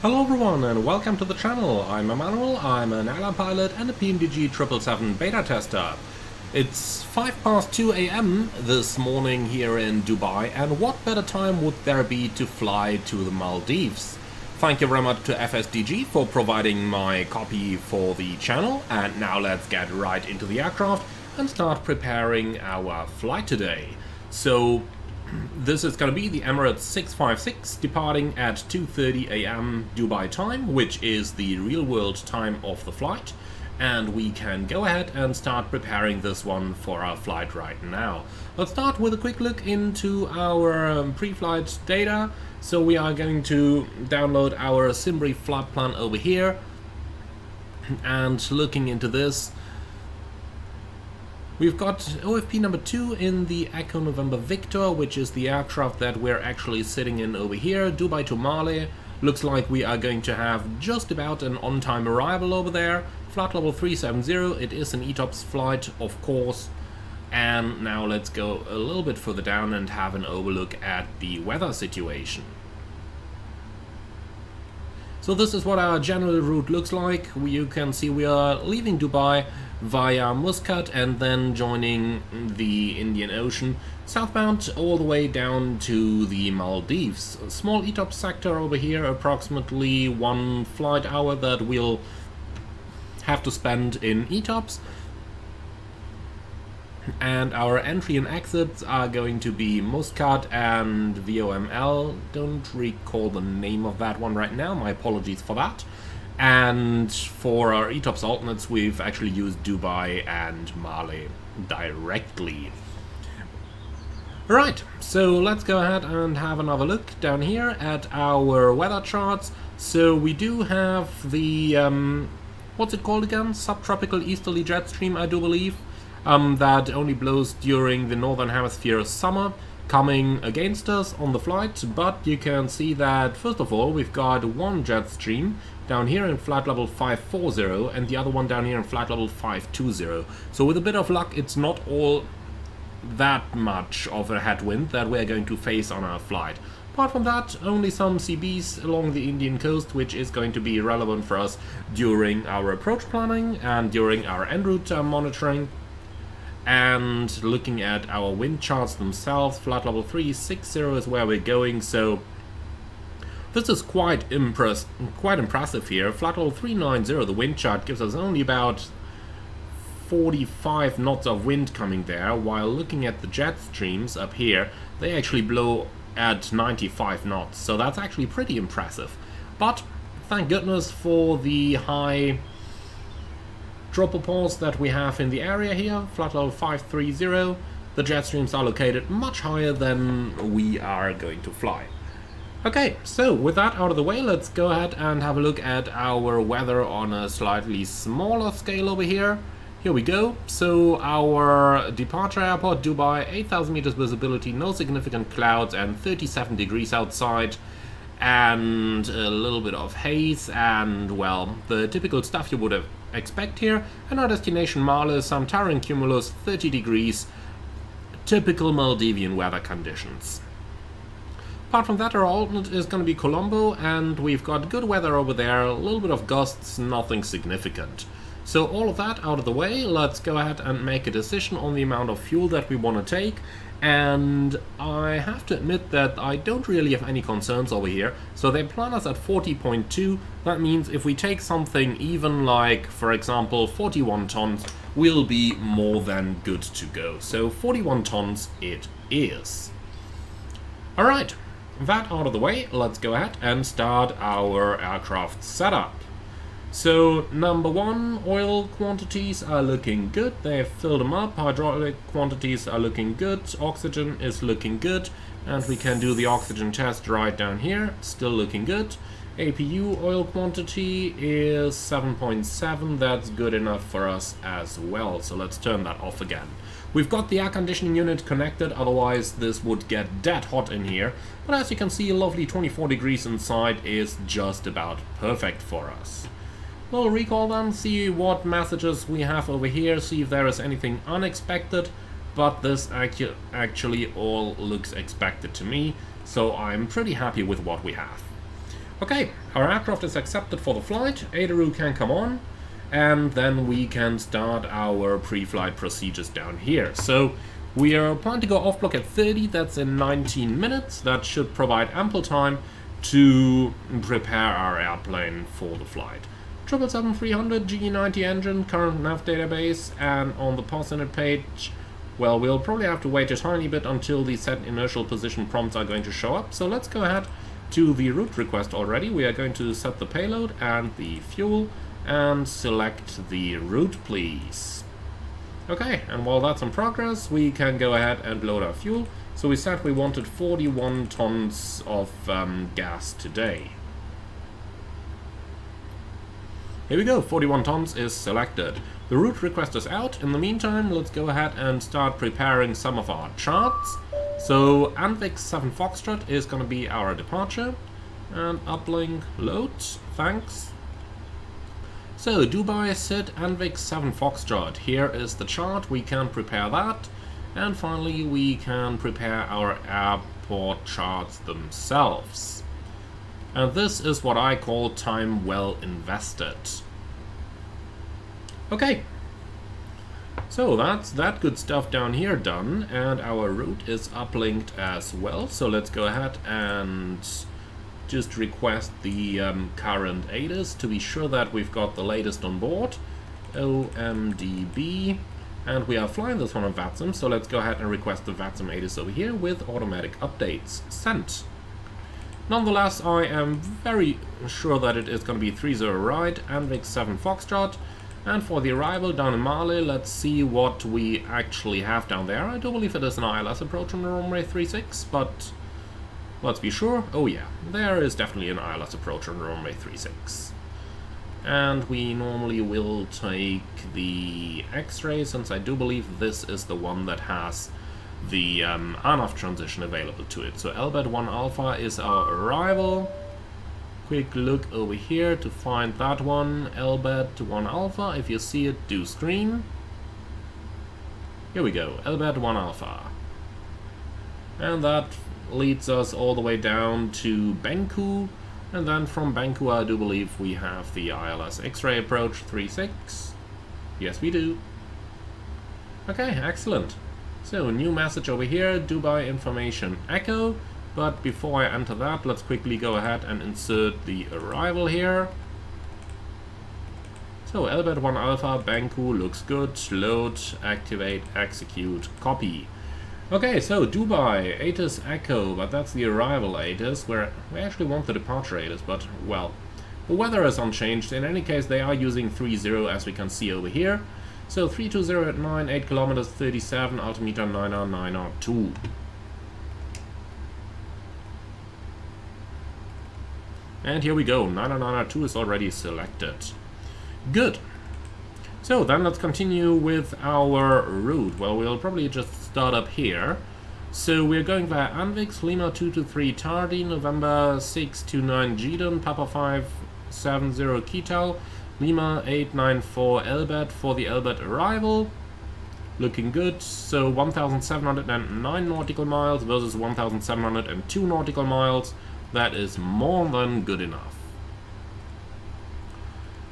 Hello everyone and welcome to the channel. I'm Emmanuel, I'm an airline pilot and a PMDG 777 beta tester. It's 2 AM this morning here in Dubai, and what better time would there be to fly to the Maldives? Thank you very much to FSDG for providing my copy for the channel, and now let's get right into the aircraft and start preparing our flight today. So this is going to be the Emirates 656 departing at 2:30 AM Dubai time, which is the real world time of the flight, and we can go ahead and start preparing this one for our flight right now. Let's start with a quick look into our pre-flight data. So we are going to download our Simbri flight plan over here, and looking into this, we've got OFP number 2 in the Echo November Victor, which is the aircraft that we're actually sitting in over here, Dubai to Malé. Looks like we are going to have just about an on-time arrival over there. Flight level 370, it is an ETOPS flight, of course. And now let's go a little bit further down and have an overlook at the weather situation. So this is what our general route looks like. You can see we are leaving Dubai via Muscat and then joining the Indian Ocean southbound all the way down to the Maldives. A small ETOPS sector over here, approximately 1 flight hour that we'll have to spend in ETOPS. And our entry and exits are going to be Muscat and VOML. Don't recall the name of that one right now, my apologies for that. And for our ETOPS alternates, we've actually used Dubai and Malé directly. Right, so let's go ahead and have another look down here at our weather charts. So we do have the, what's it called again? Subtropical easterly jet stream, I do believe. That only blows during the northern hemisphere summer, coming against us on the flight. But you can see that first of all we've got one jet stream down here in flight level 540 and the other one down here in flight level 520. So with a bit of luck, it's not all that much of a headwind that we're going to face on our flight. Apart from that, only some CBs along the Indian coast, which is going to be relevant for us during our approach planning and during our Enroute monitoring. And looking at our wind charts themselves, flight level 360 is where we're going, so this is quite impressive here. Flight level 390, the wind chart gives us only about 45 knots of wind coming there, while looking at the jet streams up here, they actually blow at 95 knots, so that's actually pretty impressive. But thank goodness for the high tropopause that we have in the area here, flight level 530. The jet streams are located much higher than we are going to fly. Okay, so with that out of the way, let's go ahead and have a look at our weather on a slightly smaller scale over here. Here we go. So our departure airport, Dubai, 8,000 meters visibility, no significant clouds and 37 degrees outside. And a little bit of haze and, well, the typical stuff you would expect here. And our destination Malé, some towering cumulus, 30 degrees, typical Maldivian weather conditions. Apart from that, our alternate is going to be Colombo, and we've got good weather over there, a little bit of gusts, nothing significant. So all of that out of the way, let's go ahead and make a decision on the amount of fuel that we want to take. And I have to admit that I don't really have any concerns over here. So they plan us at 40.2. That means if we take something even like, for example, 41 tons, we'll be more than good to go. So 41 tons it is. Alright, that out of the way, let's go ahead and start our aircraft setup. So number 1, oil quantities are looking good, they've filled them up. Hydraulic quantities are looking good, oxygen is looking good, and we can do the oxygen test right down here, still looking good. APU oil quantity is 7.7, that's good enough for us as well, so let's turn that off again. We've got the air conditioning unit connected, otherwise this would get dead hot in here, but as you can see, a lovely 24 degrees inside is just about perfect for us. We'll recall them, see what messages we have over here, see if there is anything unexpected, but this actually all looks expected to me, so I'm pretty happy with what we have. Okay, our aircraft is accepted for the flight, Aileron can come on, and then we can start our pre-flight procedures down here. So we are planning to go off block at 30, that's in 19 minutes. That should provide ample time to prepare our airplane for the flight. 777-300 GE90 engine, current nav database, and on the Posinet page, well, we'll probably have to wait a tiny bit until the set initial position prompts are going to show up. So let's go ahead to the route request already. We are going to set the payload and the fuel and select the route, please. Okay, and while that's in progress, we can go ahead and load our fuel. So we said we wanted 41 tons of gas today. Here we go, 41 tons is selected. The route request is out. In the meantime, let's go ahead and start preparing some of our charts. So Anvik 7 Foxtrot is going to be our departure. And uplink load, thanks. So Dubai Sid Anvik 7 Foxtrot, here is the chart, we can prepare that. And finally we can prepare our airport charts themselves. And this is what I call time well invested. Okay. So that's that good stuff down here done, and our route is uplinked as well. So let's go ahead and just request the current ATIS to be sure that we've got the latest on board. OMDB. And we are flying this one on VATSIM, so let's go ahead and request the VATSIM ATIS over here with automatic updates sent. Nonetheless, I am very sure that it is going to be 30 right, Anvik 7 Foxtrot. And for the arrival down in Malé, let's see what we actually have down there. I do believe it is an ILS approach on the runway 36, but let's be sure. Oh yeah, there is definitely an ILS approach on the runway 36. And we normally will take the X-ray, since I do believe this is the one that has the ANAF transition available to it. So LBET 1 Alpha is our arrival. Quick look over here to find that one, LBET 1 Alpha. If you see it, do screen. Here we go, LBET 1 Alpha. And that leads us all the way down to Benku. And then from Benku, I do believe we have the ILS X-ray approach 36. Yes, we do. Okay, excellent. So, new message over here, Dubai information echo. But before I enter that, let's quickly go ahead and insert the arrival here. So, LBET 1 Alpha, Benku looks good. Load, activate, execute, copy. Okay, so Dubai, ATIS Echo, but that's the arrival ATIS, where we actually want the departure ATIS, but, well, the weather is unchanged. In any case, they are using 30 as we can see over here. So 320 at 9, 8 kilometers, 37, altimeter 9R2. And here we go, 9R2 is already selected. Good. So then let's continue with our route. Well, we'll probably just start up here. So we're going via Anvik, Lima 223 Tardy, November 629 Jidon, Papa 570 Kital, Lima 894 LBET for the LBET arrival. Looking good. So 1,709 nautical miles versus 1,702 nautical miles. That is more than good enough.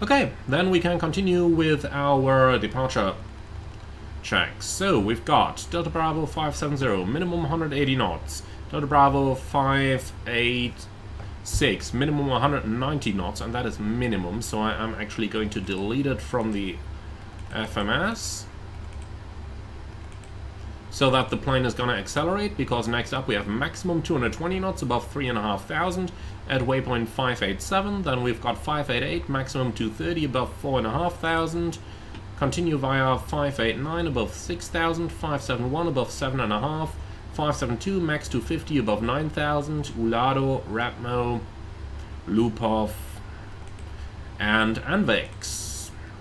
Okay, then we can continue with our departure checks. So we've got Delta Bravo 570, minimum 180 knots. Delta Bravo 586, minimum 190 knots, and that is minimum, so I am actually going to delete it from the FMS. So that the plane is going to accelerate, because next up we have maximum 220 knots above 3,500 at waypoint 587. Then we've got 588, maximum 230 above 4,500. Continue via 589 above 6,000, 571 above 7,500, 572 max 250 above 9,000, Ulado, Rapmo, Lupov, and Anvix.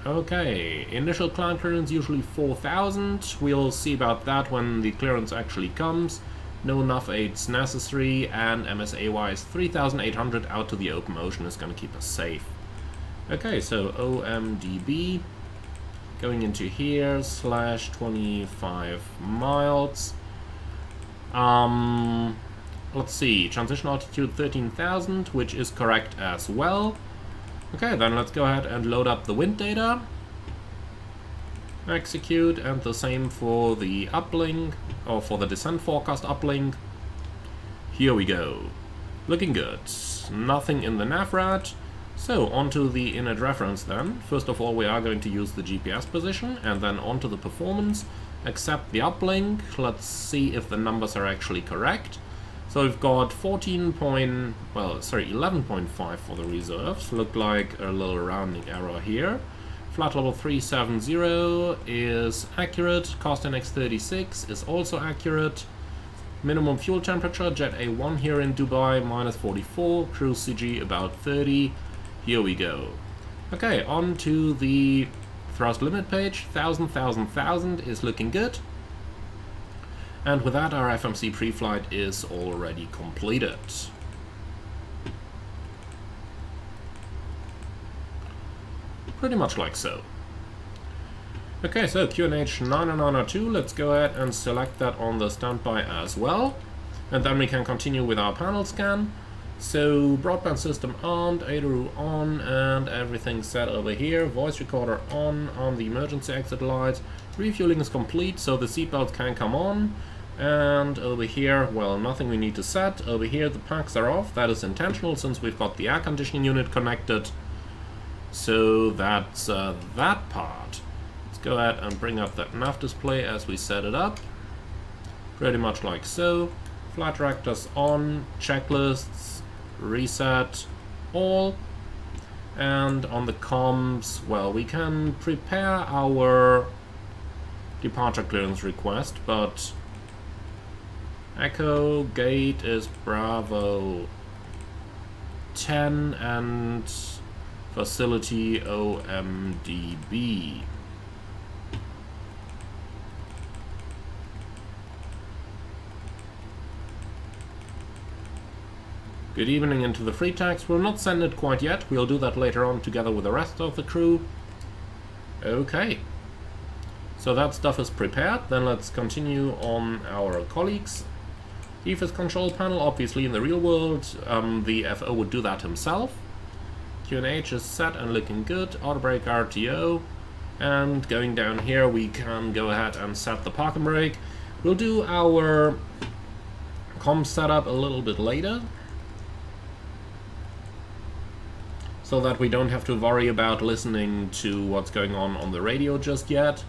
Okay, initial climb clearance usually 4,000. We'll see about that when the clearance actually comes. No NAV aids necessary, and MSA wise 3,800 out to the open ocean is going to keep us safe. Okay, so OMDB going into here /25 miles. let's see, transition altitude 13,000, which is correct as well. Okay, then let's go ahead and load up the wind data. Execute, and the same for the uplink, or for the descent forecast uplink. Here we go. Looking good. Nothing in the navrat. So, onto the init reference then. First of all, we are going to use the GPS position, and then onto the performance. Accept the uplink. Let's see if the numbers are actually correct. So we've got 11.5 for the reserves. Look like a little rounding error here. Flight level 370 is accurate. Cost index 36 is also accurate. Minimum fuel temperature, Jet A1 here in Dubai, minus 44. Cruise CG about 30. Here we go. Okay, on to the thrust limit page. 1000, 1000, 1000 is looking good. And with that, our FMC pre-flight is already completed. Pretty much like so. Okay, so QNH 90902, let's go ahead and select that on the standby as well. And then we can continue with our panel scan. So, broadband system on, ADRU on, and everything set over here. Voice recorder on the emergency exit lights. Refueling is complete, so the seatbelts can come on. And over here, well, nothing we need to set. Over here, the packs are off. That is intentional since we've got the air conditioning unit connected. So that's that part. Let's go ahead and bring up that nav display as we set it up. Pretty much like so. Flight directors on, checklists, reset, all. And on the comms, well, we can prepare our departure clearance request, but Echo gate is Bravo 10 and facility OMDB. Good evening into the free tags. We'll not send it quite yet. We'll do that later on together with the rest of the crew. Okay. So that stuff is prepared. Then let's continue on our colleagues. EFIS control panel, obviously in the real world, the FO would do that himself. QNH is set and looking good. Auto brake RTO. And going down here, we can go ahead and set the parking brake. We'll do our comm setup a little bit later, so that we don't have to worry about listening to what's going on the radio just yet.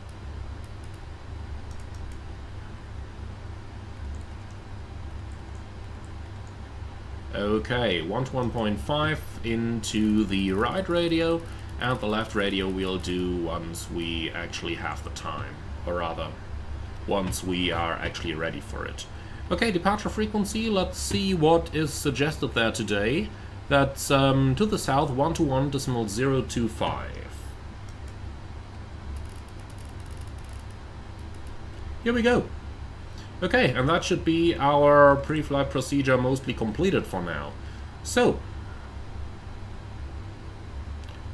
Okay, 1 to 1.5 into the right radio, and the left radio we'll do once we actually have the time, or rather, once we are actually ready for it. Okay, departure frequency, let's see what is suggested there today. That's to the south, 121.025. Here we go. Okay, and that should be our pre-flight procedure mostly completed for now. So,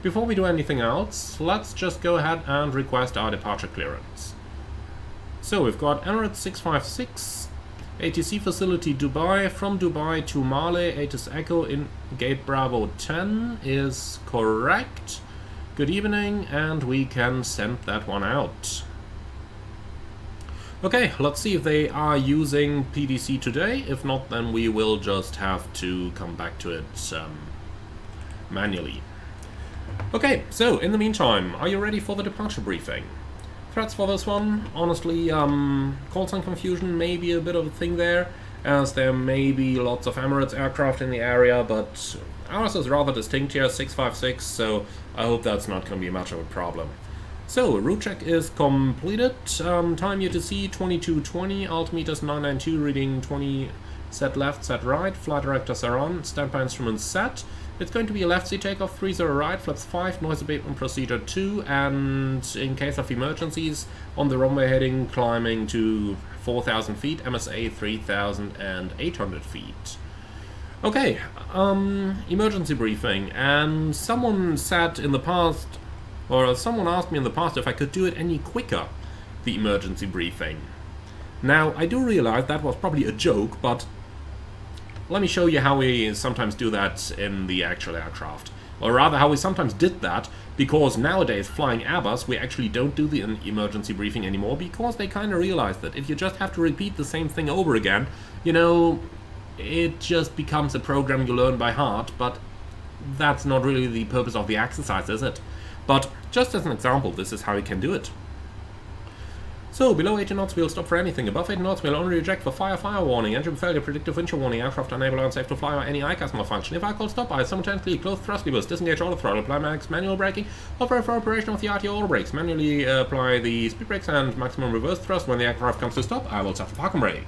before we do anything else, let's just go ahead and request our departure clearance. So we've got Emirates 656, ATC facility Dubai, from Dubai to Malé, ATIS Echo in gate Bravo 10 is correct. Good evening, and we can send that one out. Okay, let's see if they are using PDC today. If not, then we will just have to come back to it manually. Okay, so in the meantime, are you ready for the departure briefing? Threats for this one, honestly, call sign confusion may be a bit of a thing there, as there may be lots of Emirates aircraft in the area, but ours is rather distinct here, 656, so I hope that's not going to be much of a problem. So, route check is completed, time UTC 2220, altimeters 992, reading 20, set left, set right, flight directors are on, standby instruments set. It's going to be a left seat takeoff, 30 right, flaps 5, noise abatement procedure 2, and in case of emergencies, on the runway heading climbing to 4,000 feet, MSA 3,800 feet. Okay, emergency briefing, and someone said in the past, or someone asked me in the past if I could do it any quicker, the emergency briefing. Now, I do realize that was probably a joke, but let me show you how we sometimes do that in the actual aircraft. Or rather, how we sometimes did that, because nowadays, flying Airbus, we actually don't do the emergency briefing anymore, because they kind of realized that if you just have to repeat the same thing over again, you know, it just becomes a program you learn by heart, but that's not really the purpose of the exercise, is it? But just as an example, this is how you can do it. So, below 80 knots we'll stop for anything, above 80 knots we'll only reject for fire warning, engine failure, predictive winch warning, aircraft unable or unsafe to fly, or any ICAS malfunction. If I call stop, I simultaneously close thrust levers, disengage auto throttle, apply max manual braking, operate for operation of the RTO auto brakes, manually apply the speed brakes and maximum reverse thrust. When the aircraft comes to stop, I will set the parking brake.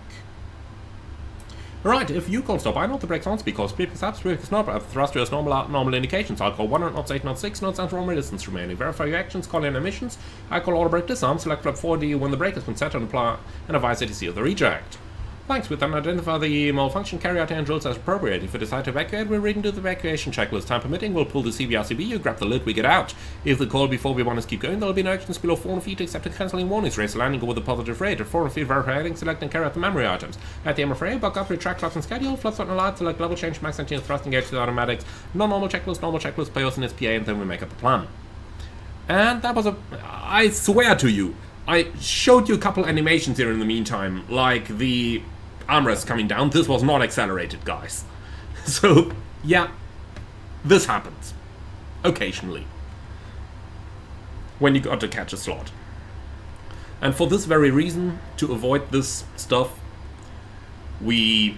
Right, if you call stop, I know the brakes on because speed is up, speed is not, but thruster is normal indications. I'll call 100 knots, 8 knots, 6 knots, and runway distance remaining. Verify your actions, call in emissions. I call auto brake disarm, select flap 4D when the brake has been set, and apply and advise ATC of the reject. Thanks, we then identify the malfunction, carry out Enroute as appropriate. If we decide to evacuate, we'll read into the evacuation checklist. Time permitting, we'll pull the CBRCB, you grab the lid, we get out. If the call before we want to keep going, there'll be no actions below 400 feet except cancelling warnings. Raise the landing, go with a positive rate. At 400 feet, verify heading, select and carry out the memory items. At the MFRA, buck up, retract flaps and schedule, flaps on light, select level change, max 19 thrust, engage the automatics, non-normal checklist, pay us in its PA, and then we make up a plan. And that was I swear to you, I showed you a couple animations here in the meantime, like the armrest coming down. This was not accelerated, guys. So, yeah, this happens. Occasionally. When you got to catch a slot. And for this very reason, to avoid this stuff, we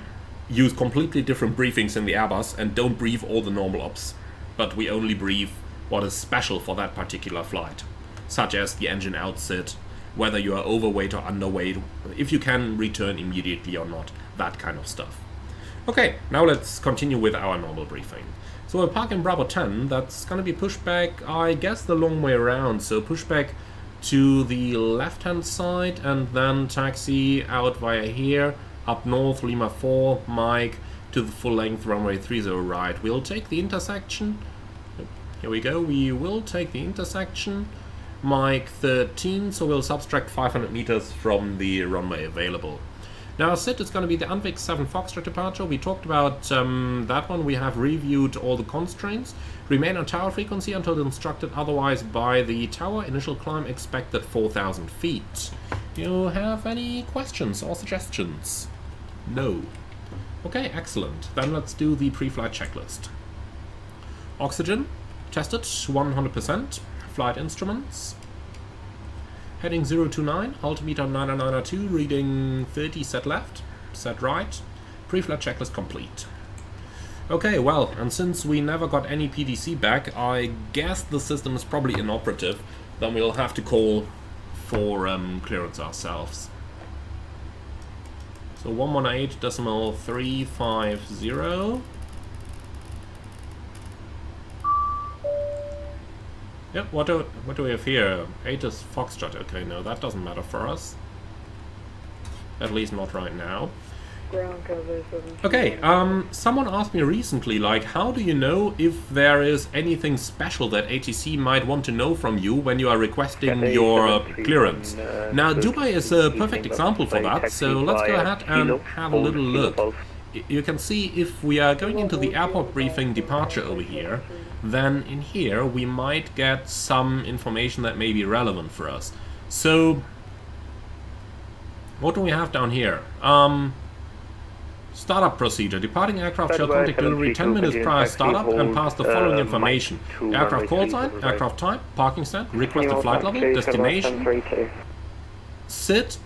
use completely different briefings in the Airbus and don't brief all the normal ops. But we only brief what is special for that particular flight. Such as the engine outset, whether you are overweight or underweight, if you can return immediately or not, that kind of stuff. Okay, now let's continue with our normal briefing. So we'll park in Bravo 10, that's gonna be pushback, I guess the long way around, so pushback to the left-hand side and then taxi out via here, up north, Lima 4, Mike, to the full-length runway 30 right. We'll take the intersection, here we go, we will take the intersection, Mike 13, so we'll subtract 500 meters from the runway available. Now SIT is going to be the Anvik 7 Foxtrot departure. We talked about that one. We have reviewed all the constraints. Remain on tower frequency until instructed otherwise by the tower. Initial climb expected 4,000 feet. Do you have any questions or suggestions? No. Okay, excellent. Then let's do the pre-flight checklist. Oxygen, tested 100%. Flight instruments. Heading 029, altimeter 992, reading 30, set left, set right. Pre-flight checklist complete. Okay, well, and since we never got any PDC back, I guess the system is probably inoperative. Then we'll have to call for clearance ourselves. So 118.350. Yep, what do we have here? 8 is Foxtrot. Okay, no, that doesn't matter for us. At least not right now. Okay, someone asked me recently, like, how do you know if there is anything special that ATC might want to know from you when you are requesting your clearance? Now, Dubai is a perfect example for that, so let's go ahead and have a little look. You can see if we are going into the airport briefing departure over here, then in here we might get some information that may be relevant for us. So, what do we have down here? Startup procedure. Departing aircraft shall contact delivery 10 minutes prior startup and pass the following information. Aircraft call sign, aircraft type, parking stand, requested flight level, destination, SIT,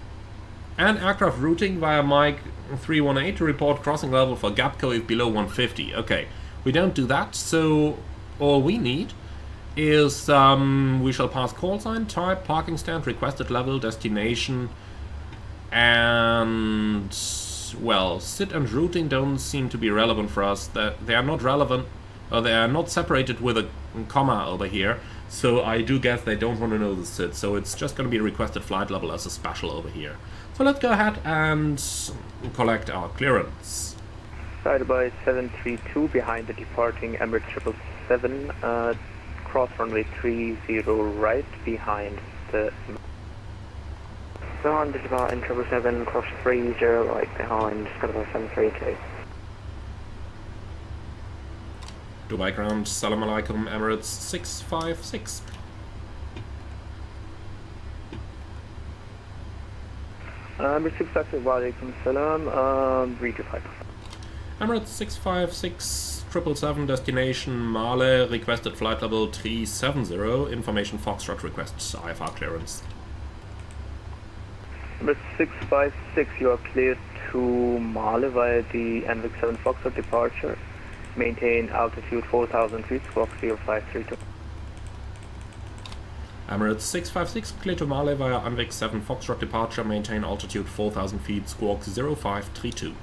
and aircraft routing via Mike 318 to report crossing level for GAPCO if below 150. Okay, we don't do that, so all we need is we shall pass call sign, type, parking stand, requested level, destination, and well, SIT and routing don't seem to be relevant for us. That they are not relevant, or they are not separated with a comma over here. So I do guess they don't want to know the SIT. So it's just going to be requested flight level as a special over here. So let's go ahead and collect our clearance. Started by 732 behind the departing Emirates 777, cross runway 30 right behind the... So on the departing 777, cross 30 right behind, started by 732. Dubai ground, Salam Alaikum, Emirates 656. Emirates 656, wa alaikum salam, read your flight. Emirates 656, 777, destination Malé, requested flight level 370, information Foxtrot requests IFR clearance. Emirates 656, you are cleared to Malé via the NVIC 7 Foxtrot departure. Maintain altitude 4,000 feet, squawk 0532. Emirates 656, clear to Malé via NVIC 7 Foxtrot departure, maintain altitude 4,000 feet, squawk 0532.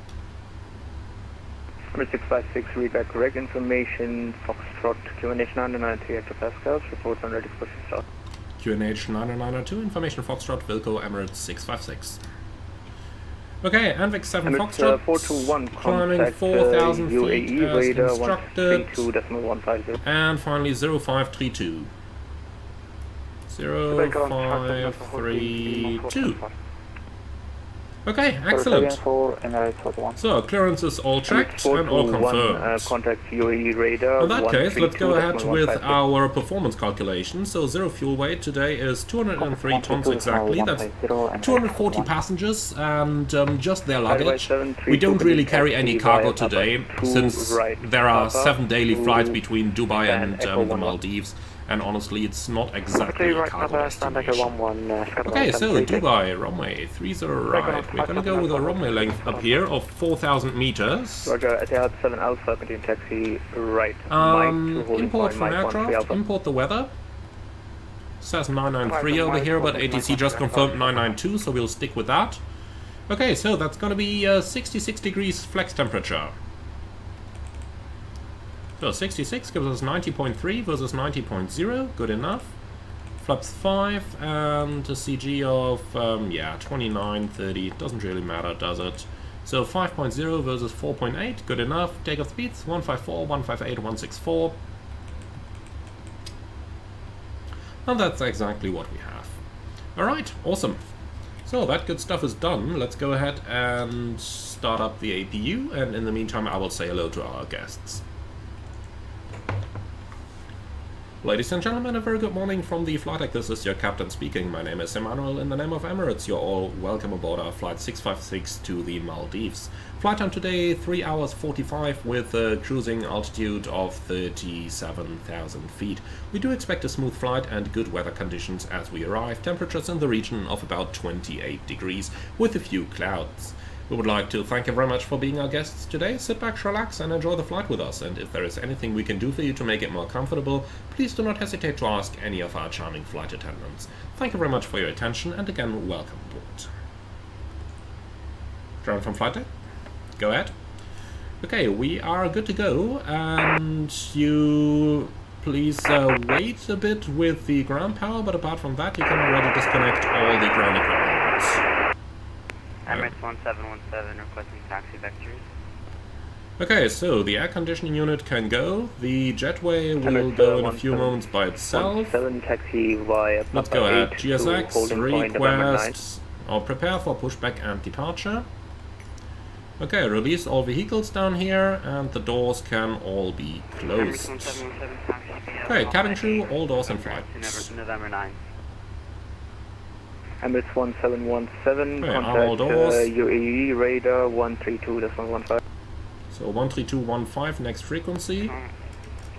Emirates 656, read back correct information, Foxtrot QNH 993 hectopascals, reports on ready for pushing start. QNH 9902, information Foxtrot, Wilco, Emirates 656. Okay, NVIC 7 Foxtrot, 421, climbing 4,000 feet UAE, as radar instructed, 132.150. and finally 0532. 0532. Okay, excellent. So, clearance is all checked and all confirmed. Contact UAE radar. In that case, let's go ahead with our performance calculation. So, zero fuel weight today is 203 tons exactly. That's 240 passengers and just their luggage. We don't really carry any cargo today, since there are 7 daily flights between Dubai and the Maldives. And honestly, it's not exactly a cargo destination. Okay, so Dubai, runway 30 right. We're gonna go with a runway length up here of 4,000 meters. Roger, Etihad 7 Alpha, continue taxi right. Import from aircraft, import the weather. Says 993 over here, but ATC just confirmed 992, so we'll stick with that. Okay, so that's gonna be 66 degrees flex temperature. So 66 gives us 90.3 versus 90.0, good enough. Flaps 5 and a CG of, yeah, 29, 30, doesn't really matter, does it? So 5.0 versus 4.8, good enough. Takeoff speeds, 154, 158, 164. And that's exactly what we have. Alright, awesome. So that good stuff is done. Let's go ahead and start up the APU, and in the meantime I will say hello to our guests. Ladies and gentlemen, a very good morning from the flight deck. This is your captain speaking. My name is Emmanuel. In the name of Emirates, you're all welcome aboard our flight 656 to the Maldives. Flight time today, 3 hours 45 with a cruising altitude of 37,000 feet. We do expect a smooth flight and good weather conditions as we arrive. Temperatures in the region of about 28 degrees with a few clouds. We would like to thank you very much for being our guests today. Sit back, relax, and enjoy the flight with us. And if there is anything we can do for you to make it more comfortable, please do not hesitate to ask any of our charming flight attendants. Thank you very much for your attention, and again, welcome aboard. Ground from flight deck? Go ahead. Okay, we are good to go, and you please wait a bit with the ground power, but apart from that, you can already disconnect all the ground equipment. Emirates 1717 requesting taxi vectors. Okay, so the air conditioning unit can go. The jetway will go in a few moments by itself. 7 taxi via Let's go ahead. GSX, request, or prepare for pushback and departure. Okay, release all vehicles down here, and the doors can all be closed. Okay, cabin crew, all doors in flight. November 9. Emirates 1717, Okay, contact all doors. UAE radar 132.15. So 132.15, next frequency.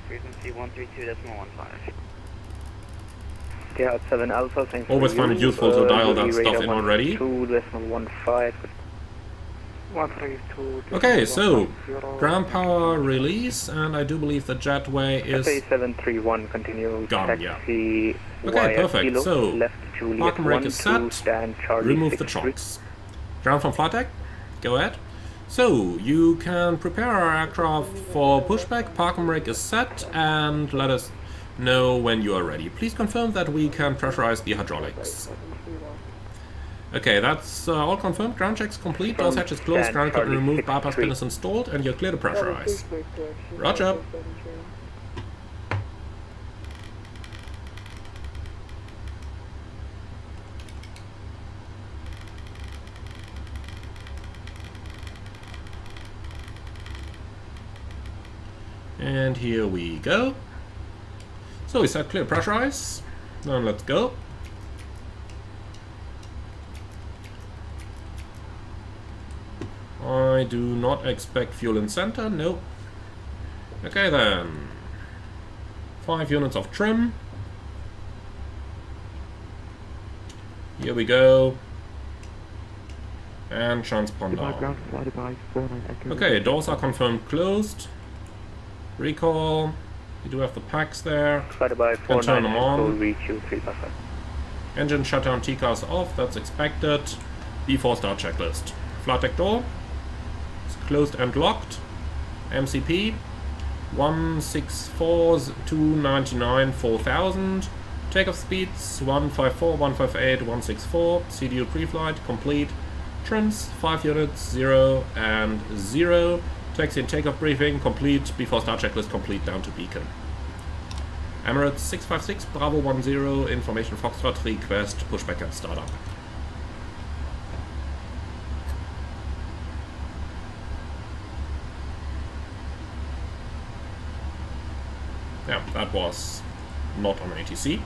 Frequency 132.15. Etihad 7 Alpha, thanks. Always find it useful to dial that stuff in already. 132.15. Okay, so ground power release, and I do believe the jetway is 731, continue gone, taxi Okay, via perfect. Kilo, So, left Juliet park and brake 1 is to set. stand Charlie Remove the 63. chocks. Ground from flight deck, go ahead. So, you can prepare our aircraft for pushback, park and brake is set, and let us know when you are ready. Please confirm that we can pressurize the hydraulics. Okay, that's all confirmed. Ground checks complete, doors hatches closed, ground equipment removed, bypass pin is installed, and you're clear to pressurize. Roger. And here we go. So we set clear pressurize. Now let's go. I do not expect fuel in center, nope. Okay then. 5 units of trim. Here we go. And transponder. Okay, doors are confirmed closed. Recall. We do have the packs there. Can turn them on. Engine shutdown TCAS off, that's expected. Before start checklist. Flight deck door. It's closed and locked. MCP. 164,299, 4000. Takeoff speeds 154, 158, 164. CDU pre-flight complete. Trims 5 units, 0 and 0. Taxi and takeoff briefing complete. Before start checklist complete down to beacon. Emirates 656 Bravo 10 information Foxtrot request pushback and startup. Yeah, that was not on ATC.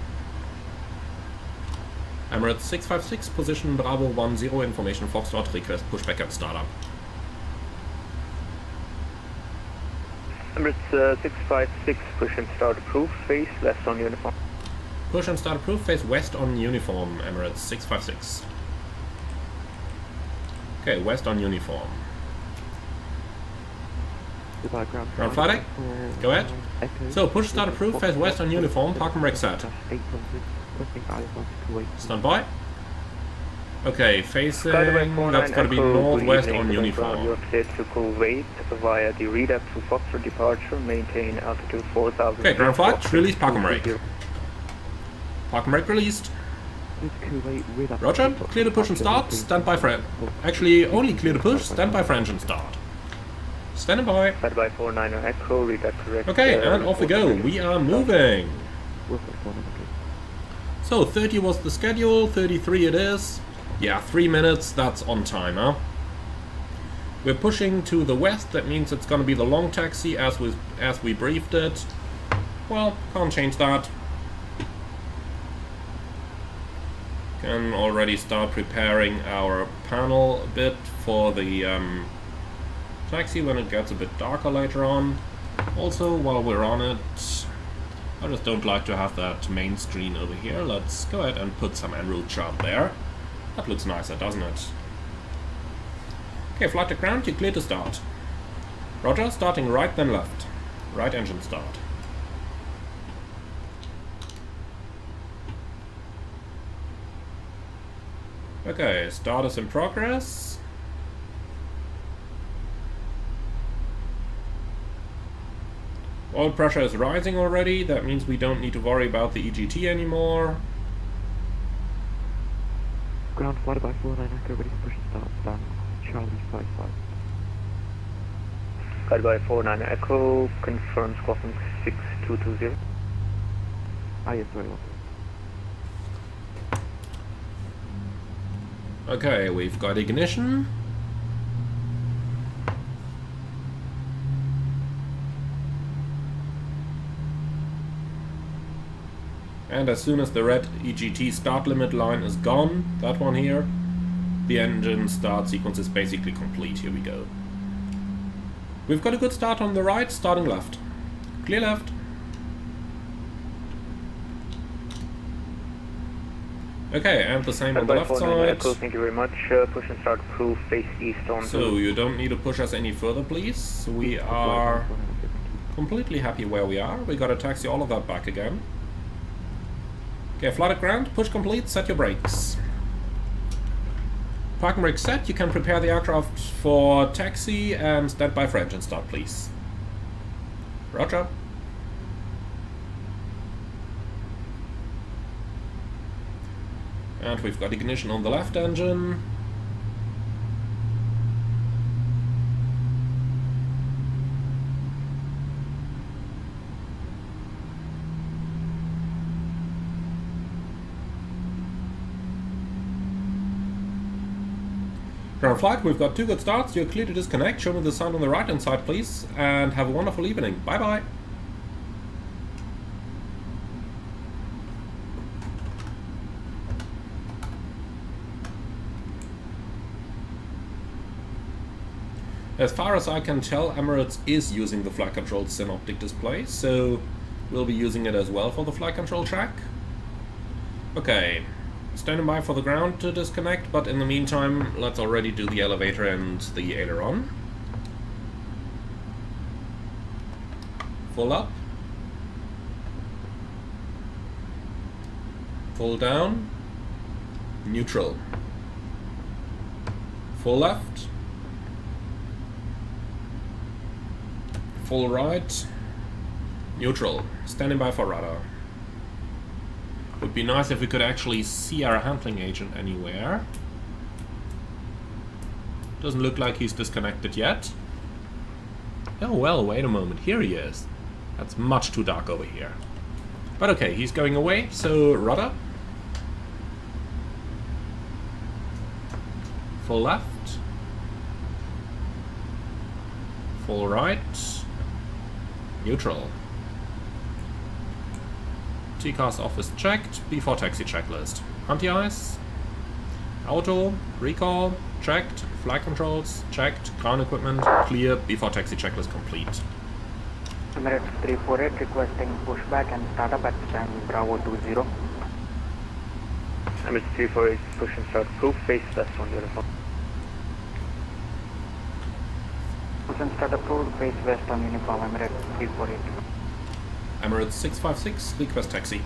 Emirates 656 position Bravo 10 information Foxtrot request pushback and startup. Emirates 656 push and start approved, face west on uniform. Push and start approved, face west on uniform, Emirates 656. Okay, west on uniform. Ground flight deck, go ahead. So, push start approved, face west on uniform, park and brake set. Stand by. Okay, facing, that's got to be northwest on uniform. You're cleared to Kuwait via the readout to Foxtrot departure, maintain altitude 4000. Okay, ground flight, release park and brake. Park and brake released. Roger, clear to push and start, stand by for actually only clear to push, stand by for engine start. Standing by. Stand by 49 Echo, read that correct. Okay, and off we go. We are moving. So 30 was the schedule, 33 it is. Yeah, 3 minutes, that's on time, huh? We're pushing to the west, that means it's gonna be the long taxi as we briefed it. Well, can't change that. Can already start preparing our panel a bit for the taxi when it gets a bit darker later on. Also, while we're on it, I just don't like to have that main screen over here. Let's go ahead and put some Enroute chart there. That looks nicer, doesn't it? Okay, flight to ground, you're clear to start. Roger, starting right then left. Right engine start. Okay, start is in progress. Oil pressure is rising already, that means we don't need to worry about the EGT anymore. Ground flight by 49 Echo, ready to push and start, stand, Charlie 55. Flight by 49 Echo, confirm squawking 6220. Ah yes, very well. Okay, we've got ignition. And as soon as the red EGT start limit line is gone, that one here, the engine start sequence is basically complete. Here we go. We've got a good start on the right, starting left. Clear left. Okay, and the same on the left side. Echo, thank you very much. Push and start approved, face east on. So you don't need to push us any further, please. We are completely happy where we are. We gotta taxi all of that back again. Okay, flight at ground, push complete, set your brakes. Park and brake set, you can prepare the aircraft for taxi and stand by for engine start, please. Roger. And we've got ignition on the left engine. Ground flight, we've got 2 good starts. You're clear to disconnect. Show me the sign on the right hand side, please. And have a wonderful evening. Bye bye. As far as I can tell, Emirates is using the flight control synoptic display, so we'll be using it as well for the flight control track. Okay, standing by for the ground to disconnect, but in the meantime, let's already do the elevator and the aileron. Full up. Full down. Neutral. Full left. Full right. Neutral. Standing by for radar. Would be nice if we could actually see our handling agent anywhere. Doesn't look like he's disconnected yet. Oh well, wait a moment. Here he is. That's much too dark over here. But okay, he's going away, so rudder. Full left. Full right. Neutral. TCAS office checked. Before taxi checklist. Anti-ice. Auto. Recall. Checked. Flight controls. Checked. Ground equipment. Clear. Before taxi checklist complete. Emirates 348 requesting pushback and startup at stand Bravo 20. Emirates 348 push and start proof. Face west on uniform. Push and start approved. Face west on uniform. Emirates 348. Emirates 656, request taxi.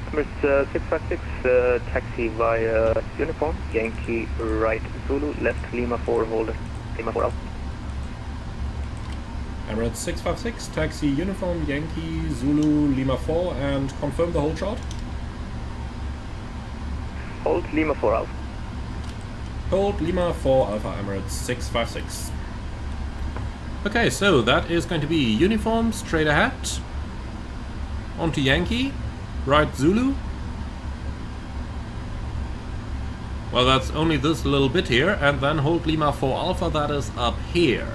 Emirates 656, taxi via uniform, Yankee right Zulu, left Lima 4, hold Lima 4 out. Emirates 656, taxi uniform, Yankee, Zulu, Lima 4, and confirm the hold shot. Hold Lima 4 out. Hold Lima 4 Alpha Emirates 656. Okay, so that is going to be uniform, straight ahead, onto Yankee, right Zulu. Well, that's only this little bit here, and then hold Lima 4 Alpha, that is up here.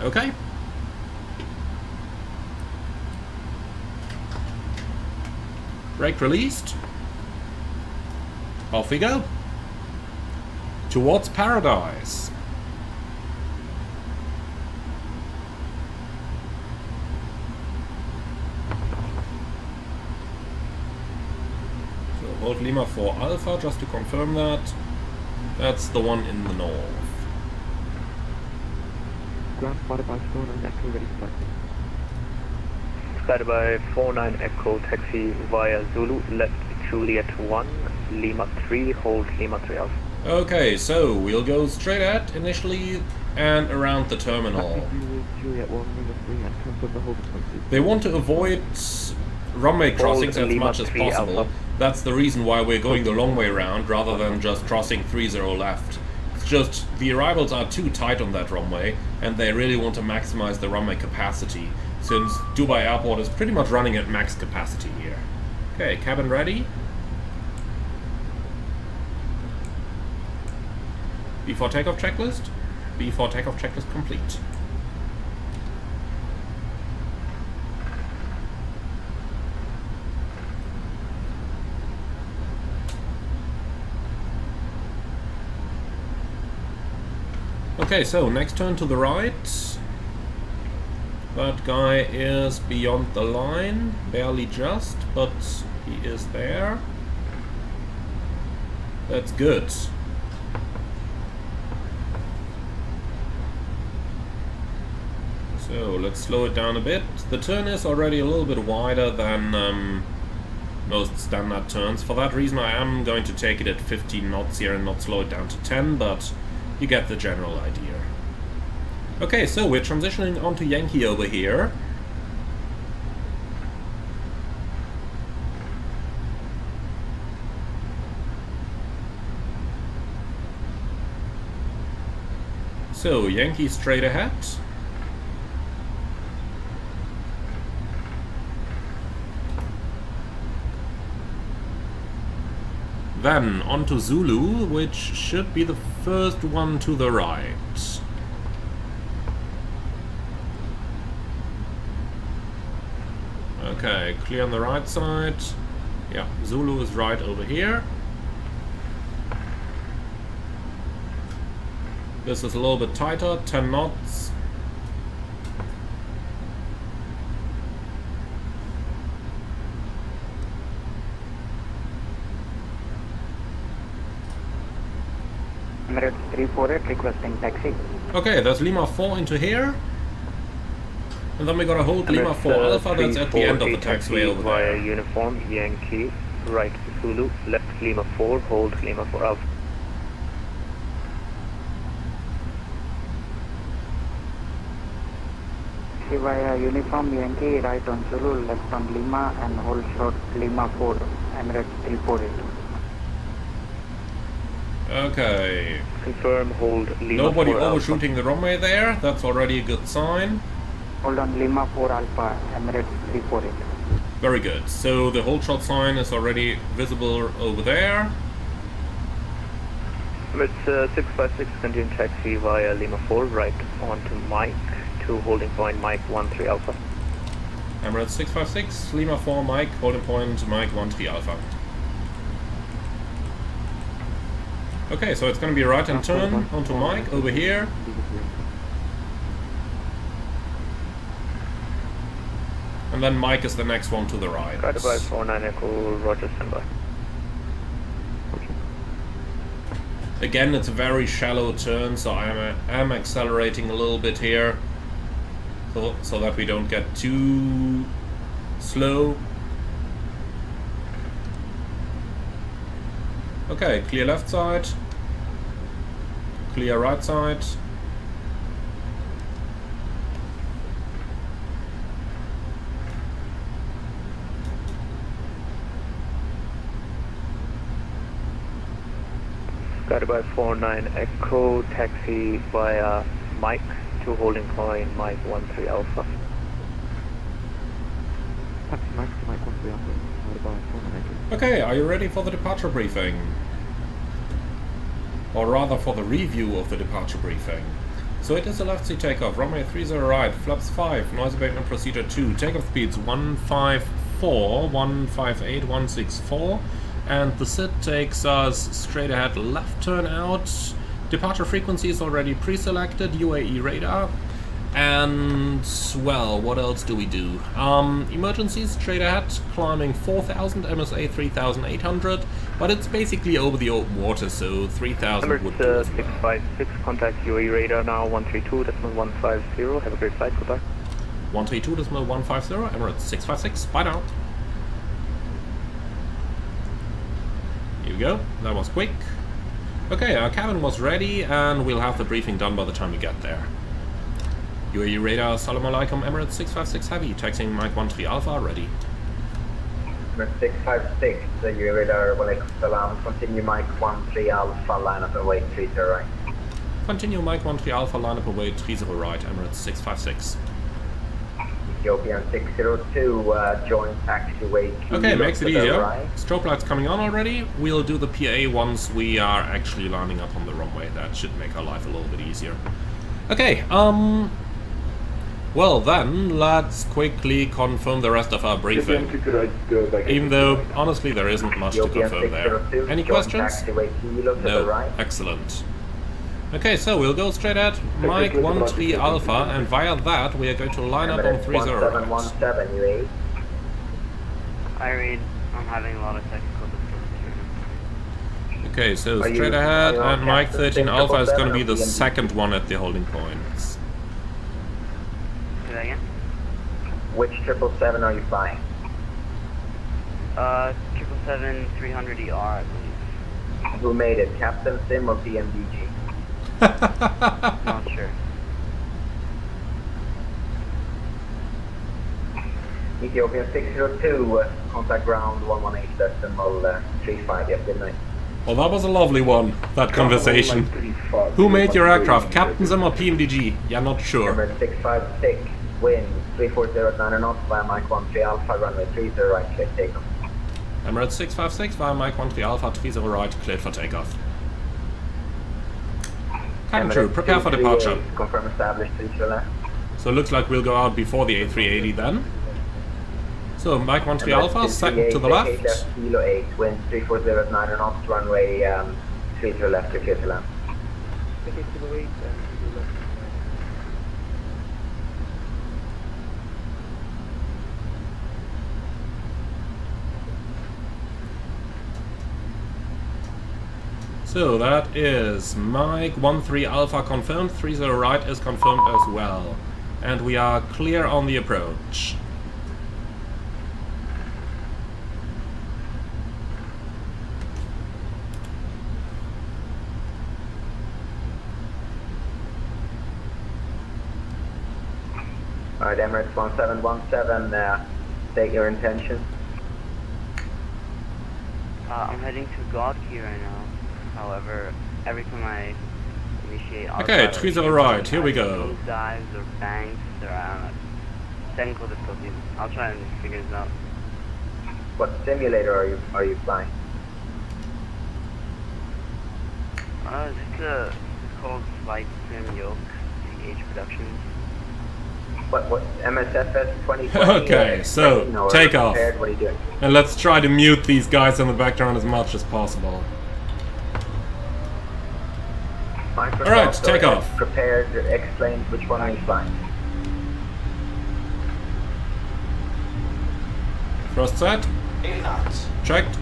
Okay. Brake released. Off we go. Towards paradise. Hold Lima 4 Alpha, just to confirm that. That's the one in the north. Ground spotted by 49 Echo, ready to flight. Started by 49 Echo, taxi via Zulu, left Juliet 1, Lima 3, hold Lima 3 Alpha. Okay, so we'll go straight ahead initially and around the terminal. Juliet 1, Lima 3, and confirm the hold frequency. They want to avoid runway crossings as Lima much as 3 possible. Alpha. That's the reason why we're going the long way round rather than just crossing 30 left. It's just the arrivals are too tight on that runway and they really want to maximize the runway capacity, since Dubai Airport is pretty much running at max capacity here. Okay, cabin ready. Before takeoff checklist. Before takeoff checklist complete. Okay, so next turn to the right. That guy is beyond the line, barely just, but he is there. That's good. So let's slow it down a bit. The turn is already a little bit wider than most standard turns. For that reason I am going to take it at 15 knots here and not slow it down to 10, but you get the general idea. Okay, so we're transitioning onto Yankee over here. So, Yankee straight ahead. Then on to Zulu, which should be the first one to the right. Okay, clear on the right side. Yeah, Zulu is right over here. This is a little bit tighter, 10 knots. Emirates 348 requesting taxi. Okay, there's Lima 4 into here. And then we gotta hold Lima 4 Alpha, that's at the end of the taxiway over via there. uniform, Yankee, right Zulu, left Lima 4, hold Lima 4 Alpha. Via uniform, Yankee, right on Zulu, left on Lima and hold short Lima 4, Emirates 348. Okay. Confirm, hold Lima Nobody 4 Alpha. overshooting the runway there, that's already a good sign. Hold on Lima 4 Alpha, Emirates 348. Very good. So the hold shot sign is already visible over there. Emirates 656 continue taxi via Lima 4, right onto Mike, to holding point Mike 13 Alpha. Emirates 656, Lima 4 Mike, holding point Mike 13 Alpha. Okay, so it's going to be right and turn onto Mike over here. And then Mike is the next one to the right. Guided by 49 Echo, Roger, standby. Again, it's a very shallow turn, so I am accelerating a little bit here, so that we don't get too slow. Okay, clear left side, clear right side. Guided by 49 Echo, taxi via Mike to holding point Mike 13 Alpha. Taxi Mike to Mike 13 Alpha. What about 49 Echo? Okay, are you ready for the departure briefing? Or rather for the review of the departure briefing. So it is a left seat takeoff, runway 30 right, flaps 5, noise abatement procedure 2, takeoff speeds 154, 158, 164, and the SID takes us straight ahead, left turn out. Departure frequency is already pre-selected, UAE radar. And, well, what else do we do? Emergencies straight ahead, climbing 4000, MSA 3800, but it's basically over the open water, so 3000 would do as well. 656, contact UAE radar now, 132.150, have a great flight, goodbye. 132.150, Emirates 656, bye now. Here we go, that was quick. Okay, our cabin was ready, and we'll have the briefing done by the time we get there. UAE radar, Assalamu alaikum, Emirates 656 heavy, taxiing Mike 13 Alpha, ready. Emirates 656, the UAE radar, walaikum salam, continue Mike 13 Alpha, line up and wait 30 right. Continue Mike 13 Alpha, line up and wait 30 right, Emirates 656. Ethiopian 602, join taxiway. Okay, makes it easier. Right. Strobe lights coming on already. We'll do the PA once we are actually lining up on the runway. That should make our life a little bit easier. Okay, well then, let's quickly confirm the rest of our briefing. Even though, honestly, there isn't much to confirm there. Any questions? No. Excellent. Okay, so we'll go straight at Mike 13 Alpha, and via that we are going to line up on 30 right. 1717 UAE. I read, I'm having a lot of technical difficulties. Okay, so straight ahead, and Mike 13 Alpha is going to be the second one at the holding points. Say that again? Which 777 are you flying? 777-300ER, I believe. Who made it, Captain Sim or PMDG? Not sure. Ethiopian 602, contact ground 118 decimal 35, yes, good night. Well, that was a lovely one, that conversation. Who made your aircraft, Captain Sim or PMDG? Yeah, not sure. Emirates 656, wind 340 at 9 knots via Mike 13 Alpha, runway 30 right, clear takeoff. Emirates 656 via Mike 13 Alpha, 30 right, cleared for takeoff. Cabin crew, prepare for departure. Confirm established 30 left. So it looks like we'll go out before the A380 then. So Mike 13 Alpha, second to the left. Kilo 8, wind 340 at 9 knots, runway 30 left, clear to land. So that is Mike 13 Alpha confirmed, 30 right is confirmed as well. And we are clear on the approach. Alright, Emirates 1717, state your intention. I'm heading to God Key right now. However, every time I initiate Okay, 30 right, here we go. Dives or banks or technical difficulties. I'll try and figure this out. What simulator are you flying? It's called Flight Sim Yoke, CH Productions. What MSFS 2020? Okay, so takeoff. What are you doing? And let's try to mute these guys in the background as much as possible. Alright, takeoff. Prepared, explain which one are you flying. Thrust set. 8 knots. Checked.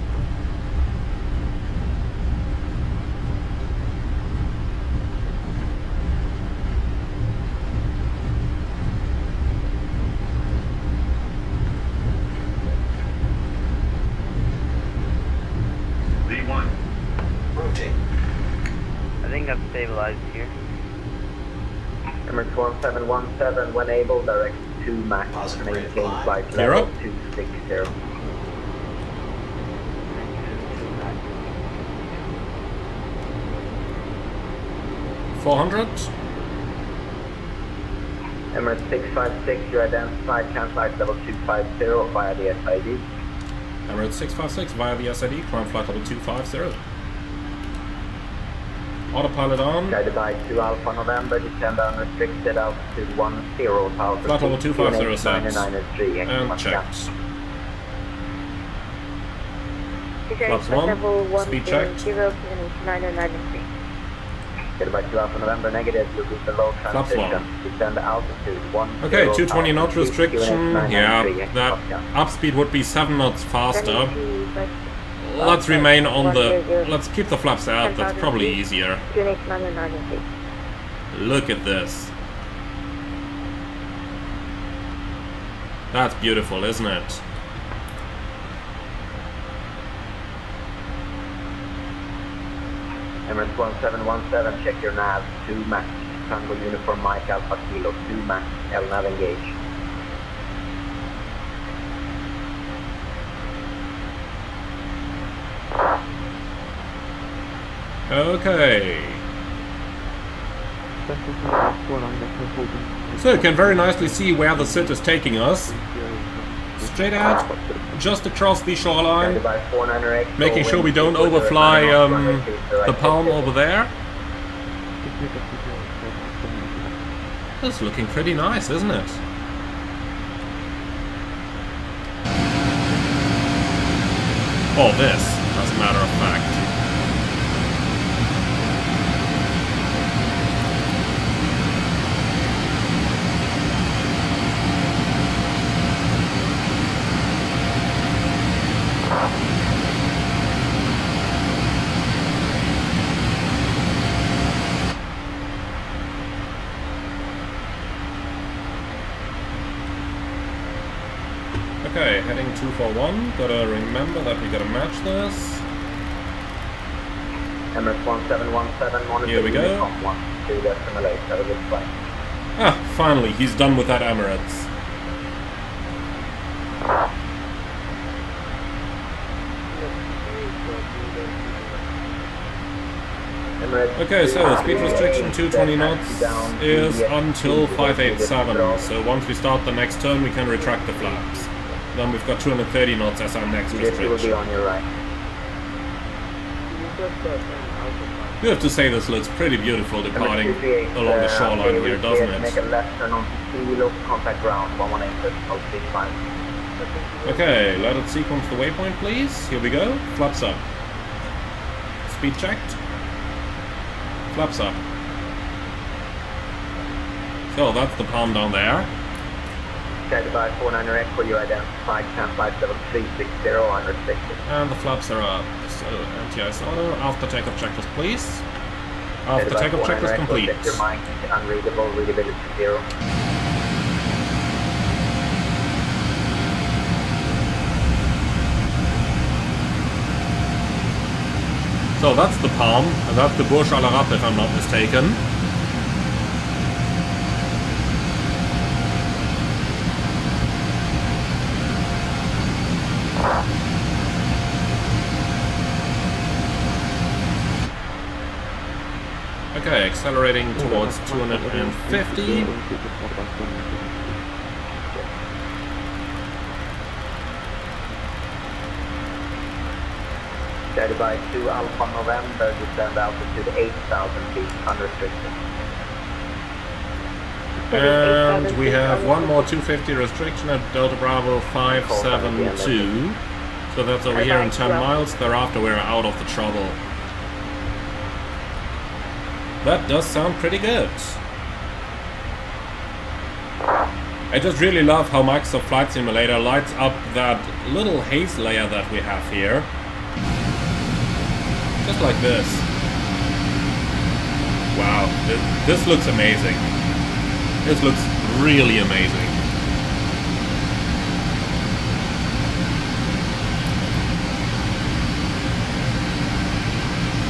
V1. Rotate. I think I've stabilized here. Emirates 1717, when able, direct 2 Max, Positive rate of maintain climb. flight Clear level up. 260. 400. Emirates 656, you identified, can flight level 250 via the SID. Emirates 656 via the SID, climb flight level 250. Autopilot on. Guided by 2 Alpha November, descend down restricted altitude 10, Alpha. Flight level 250 set. 99 And checked. Flaps 1, speed checked. Guided by 2 Alpha November, negative, you'll be below Flaps transition. Descend altitude 10. Okay, 220 knot restriction. Yeah, that Foxtrot. up speed would be 7 knots faster. Let's remain on the... Let's keep the flaps out, that's probably easier. Look at this. That's beautiful, isn't it? Emirates 1717, check your nav, 2 Max, Tango Uniform Mike Alpha Kilo, 2 Max, L nav engage. Okay. So you can very nicely see where the SID is taking us. Straight out, just across the shoreline, making sure we don't overfly the palm over there. That's looking pretty nice, isn't it? Or this, as a matter of fact. Okay, heading 241. Gotta remember that we gotta match this. Emirates 1717, monitor Here we go. Unicom 1 to the Malé, have a good flight. Ah, finally, he's done with that Emirates. Okay, so speed restriction 220 knots is until 587. So once we start the next turn, we can retract the flaps. Then we've got 230 knots as our next This will be restriction. on your right. You have to say this looks pretty beautiful departing Number 238, along the shoreline here, doesn't Make a it? left turn on T, local contact ground, 118, I'll see fine. Okay, let it sequence the waypoint, please. Here we go. Flaps up. Speed checked. Flaps up. So that's the palm down there. Guided by 49er Echo, you identified 1057 unrestricted. And the flaps are up. So anti-ice auto. After takeoff checklist, please. After Guided by takeoff 49er checklist Echo, complete. check your mic, unreadable, readability 0. So that's the palm, and that's the Burj Al Arab if I'm not mistaken. Okay, accelerating towards 250. Guided by 2 Alpha November, descend altitude 8,000 feet, unrestricted. And we have one more 250 restriction at Delta Bravo 572. So that's over here in 10 miles. Thereafter we're out of the trouble. That does sound pretty good. I just really love how Microsoft Flight Simulator lights up that little haze layer that we have here. Just like this. Wow, this looks amazing. This looks really amazing.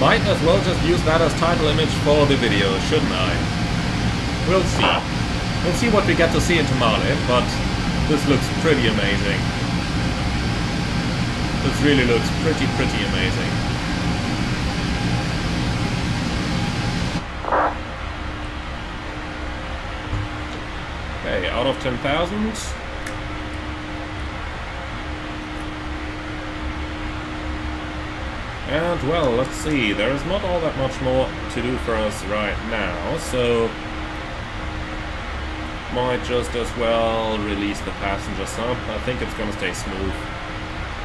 Might as well just use that as title image for the video, shouldn't I? We'll see. We'll see what we get to see into Malé, but this looks pretty amazing. This really looks pretty amazing. Okay, out of 10,000. And well, let's see, there is not all that much more to do for us right now, so might just as well release the passenger sub. I think it's gonna stay smooth.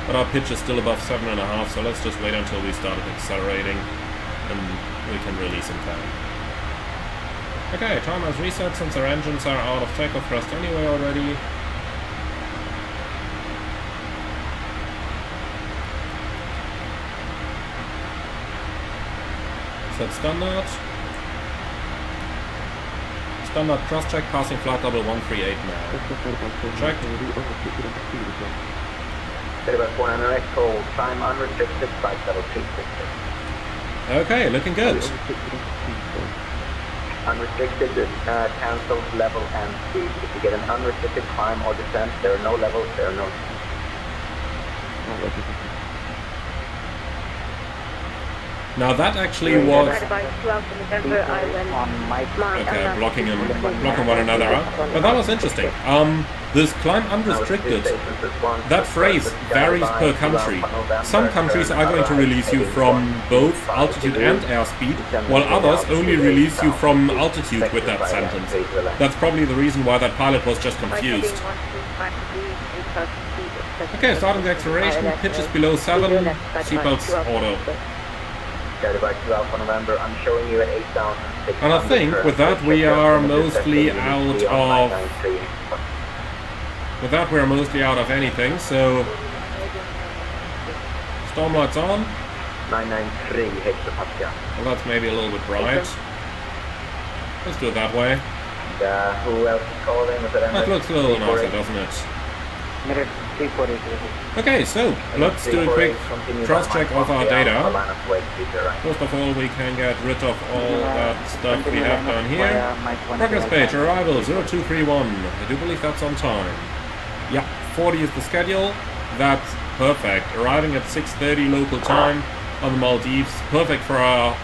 But our pitch is still above 7.5, so let's just wait until we started accelerating and we can release in time. Okay, time has reset since our engines are out of takeoff thrust anyway already. Set standard. Standard cross check, passing flight level 138 now. Check. Guided by 49er Echo, climb unrestricted, flight level 360. Okay, looking good. Unrestricted, cancelled level and speed. If you get an unrestricted climb or descent, there are no levels, there are no... Now that actually was... on my Okay, blocking one another up. But that was interesting. This climb unrestricted, that phrase varies per country. Some countries are going to release you from both altitude and airspeed, while others only release you from altitude with that sentence. That's probably the reason why that pilot was just confused. Okay, starting the acceleration, pitch is below 7, seatbelts auto. Guided by 2 Alpha November, I'm showing you at 8,000. And I think with that we are mostly out of... With that we're mostly out of anything, so... Storm lights on. 993, Hector. Well, that's maybe a little bit bright. Let's do it that way. Who else is calling? Was it That looks a little nicer, doesn't it? Emirates 348. Okay, so let's do a quick cross-check of our data. First of all, we can get rid of all that stuff we have down here. Progress page, arrival 0231. I do believe that's on time. Yeah, 40 is the schedule. That's perfect. Arriving at 6:30 local time on the Maldives. Perfect for our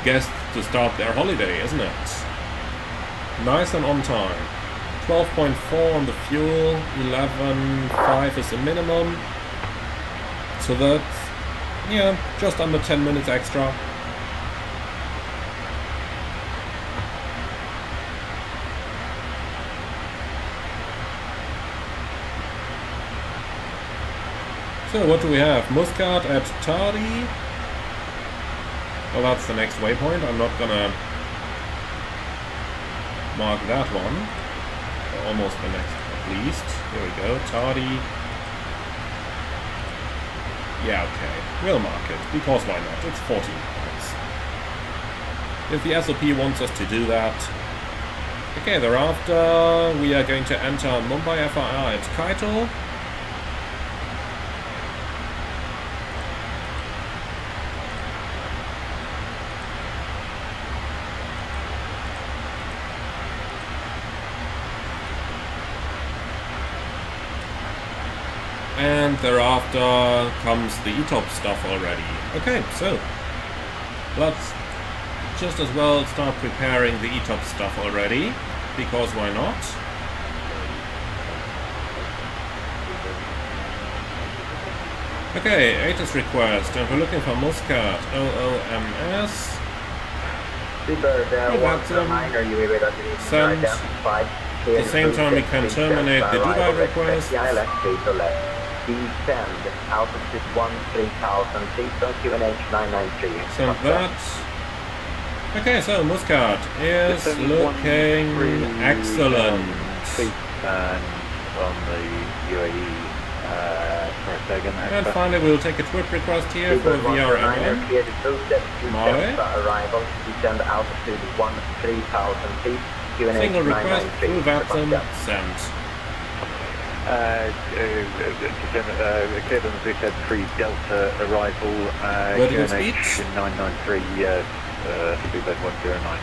guests to start their holiday, isn't it? Nice and on time. 12.4 on the fuel, 11.5 is the minimum. So that's, yeah, just under 10 minutes extra. So what do we have? Muscat at Tardy. Well, that's the next waypoint. I'm not gonna mark that one. Almost the next, at least. Here we go. Tardy. Yeah, okay. We'll mark it, because why not? It's 14 points. If the SOP wants us to do that. Okay, thereafter we are going to enter Mumbai FIR at Kaito. And thereafter comes the ETOP stuff already. Okay, so let's just as well start preparing the ETOP stuff already, because why not? Okay, ATIS request, and we're looking for Muscat, OOMS. Super, there was a minor UAV that you need to Send. identify. At the same time we can terminate the Dubai request. Descend, altitude 13,000 feet on QNH 993. Send that. Okay, so Muscat is looking excellent. On the UAE for a second. And finally we'll take a trip request here for VRMN. Malé. Arrival, descend altitude 13,000 feet. Single request, through Watson, send. Cleared on the Boothead 3 Delta arrival, Vertical QNH speed? 993, Boothead 109.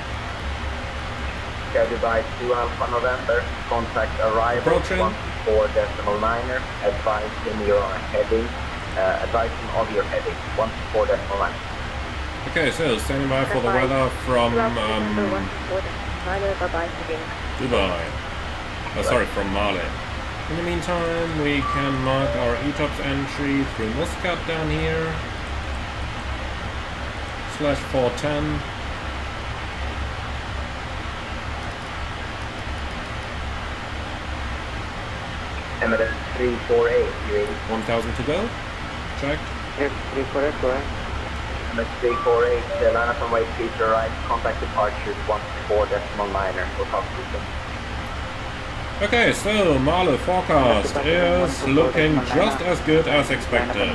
Dubai 2 Alpha November, contact arrival Approaching. 124.9er, advising your heading, advising of your heading, 124.9. Okay, so standing by for the weather from Dubai. Oh, sorry, from Malé. In the meantime, we can mark our ETOPS entry through Muscat down here. /410. Emirates 348, UAE. 1000 to go. Checked. Yes, 348, go ahead. Emirates 348, line up and wait, feature right, contact departure 124.9er, we'll talk to you. Okay, so Malé forecast is looking just as good as expected.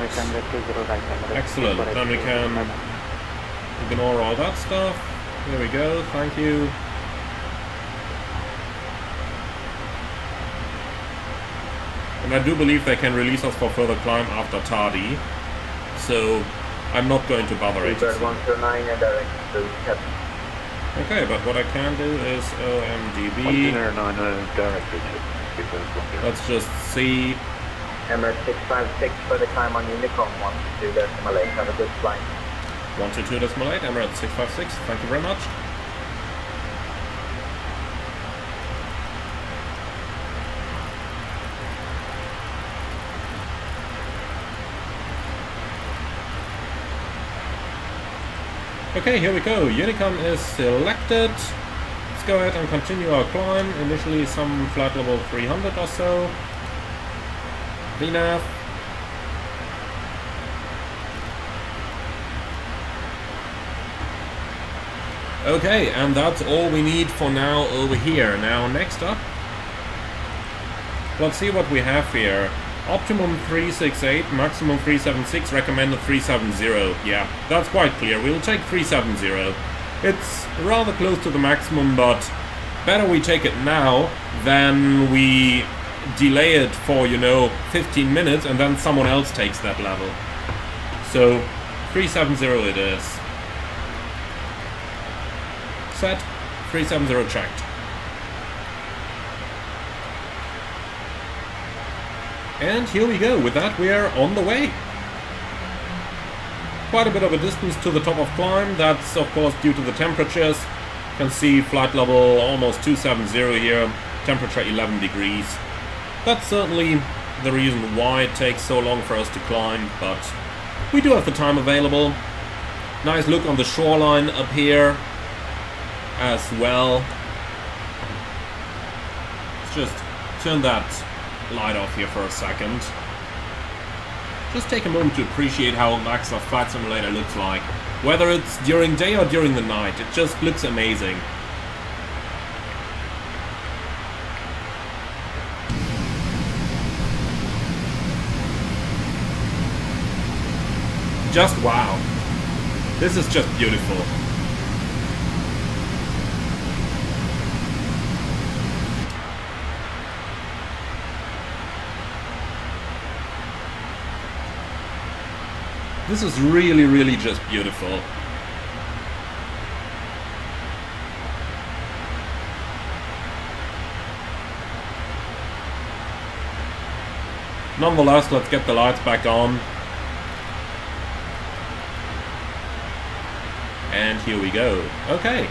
Excellent, then we can ignore all that stuff. There we go, thank you. And I do believe they can release us for further climb after Tardy, so I'm not going to bother it. Bird 109 and direct to Captain. Okay, but what I can do is OMDB. 109 directed to Let's just see. Emirates 656 for the climb on Honeycomb 122.8. Have a good flight. 122.8, Emirates 656, thank you very much. Okay, here we go. Unicom is selected. Let's go ahead and continue our climb. Initially some flight level 300 or so. VNAV. Okay, and that's all we need for now over here. Now, next up, let's see what we have here. Optimum 368, maximum 376, recommended 370. Yeah, that's quite clear. We'll take 370. It's rather close to the maximum, but better we take it now than we delay it for, 15 minutes and then someone else takes that level. So, 370 it is. Set, 370 checked. And here we go, with that we are on the way. Quite a bit of a distance to the top of climb, that's of course due to the temperatures. You can see flight level almost 270 here. temperature 11 degrees. That's certainly the reason why it takes so long for us to climb, but we do have the time available. Nice look on the shoreline up here as well. Let's just turn that light off here for a second. Just take a moment to appreciate how Microsoft Flight Simulator looks like. Whether it's during day or during the night, it just looks amazing. Just wow. This is just beautiful. This is really, really just beautiful. Nonetheless, let's get the lights back on. And here we go. Okay.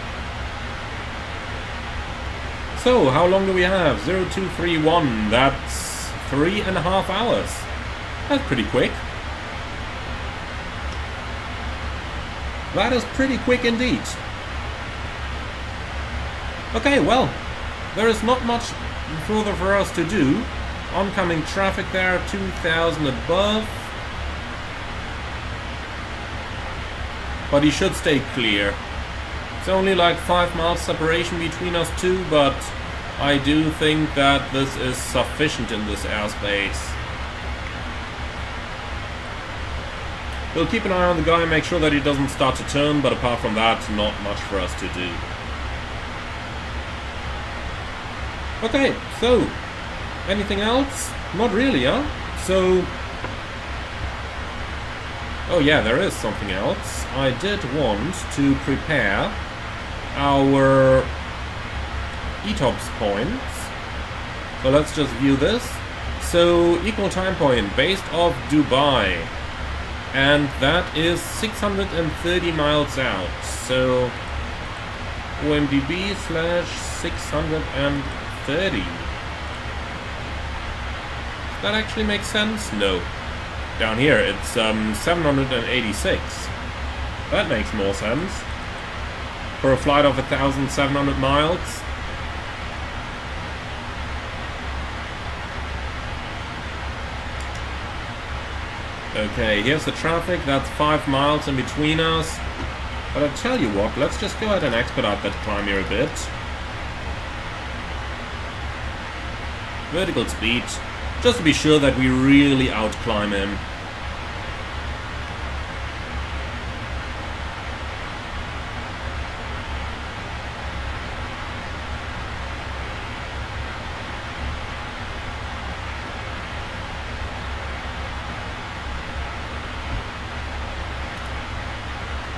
So, how long do we have? 0231. That's 3.5 hours. That's pretty quick. That is pretty quick indeed. Okay, well, there is not much further for us to do. Oncoming traffic there, 2,000 above. But he should stay clear. It's only like 5 miles separation between us two, but I do think that this is sufficient in this airspace. We'll keep an eye on the guy and make sure that he doesn't start to turn, but apart from that, not much for us to do. Okay, so, anything else? Not really, huh? So, oh yeah, there is something else. I did want to prepare our ETOPS points. So let's just view this. So, equal time point based off Dubai. And that is 630 miles out. So OMDB / 630. That actually makes sense? No. Down here it's 786. That makes more sense. For a flight of 1,700 miles. Okay, here's the traffic, that's 5 miles in between us. But I tell you what, let's just go ahead and expedite that climb here a bit. Vertical speed, just to be sure that we really outclimb him.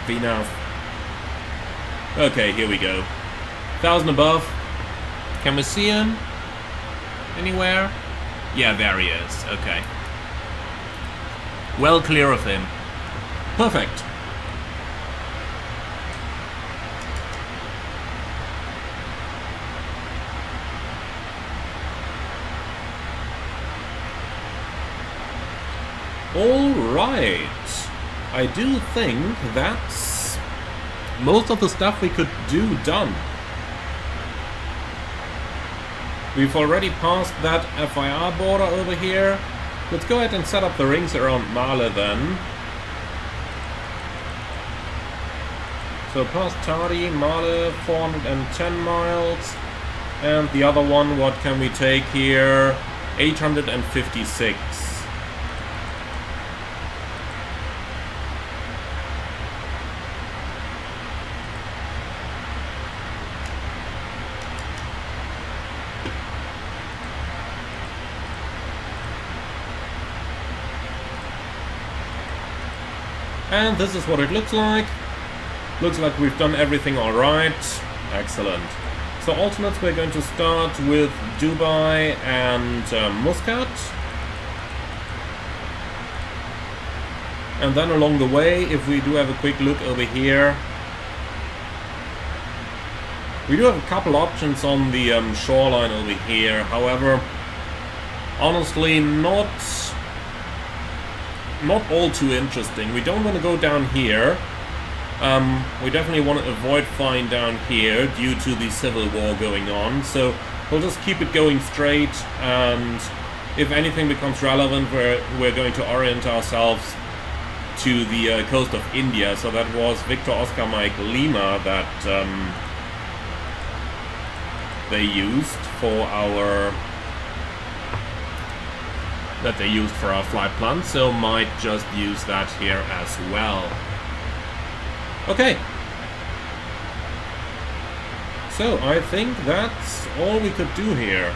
VNAV. Okay, here we go. 1,000 above. Can we see him? Anywhere? Yeah, there he is. Okay. Well clear of him. Perfect. All right. I do think that's most of the stuff we could do done. We've already passed that FIR border over here. Let's go ahead and set up the rings around Malé then. So past Tadi, Malé, 410 miles. And the other one, what can we take here? 856. And this is what it looks like. Looks like we've done everything alright. Excellent. So alternates, we're going to start with Dubai and Muscat. And then along the way, if we do have a quick look over here, We do have a couple options on the shoreline over here, however, honestly, not all too interesting. We don't want to go down here. We definitely want to avoid flying down here due to the civil war going on, so we'll just keep it going straight, and if anything becomes relevant, we're going to orient ourselves to the coast of India. So that was Victor Oscar Mike Lima that they used for our flight plan, so might just use that here as well. Okay. So I think that's all we could do here.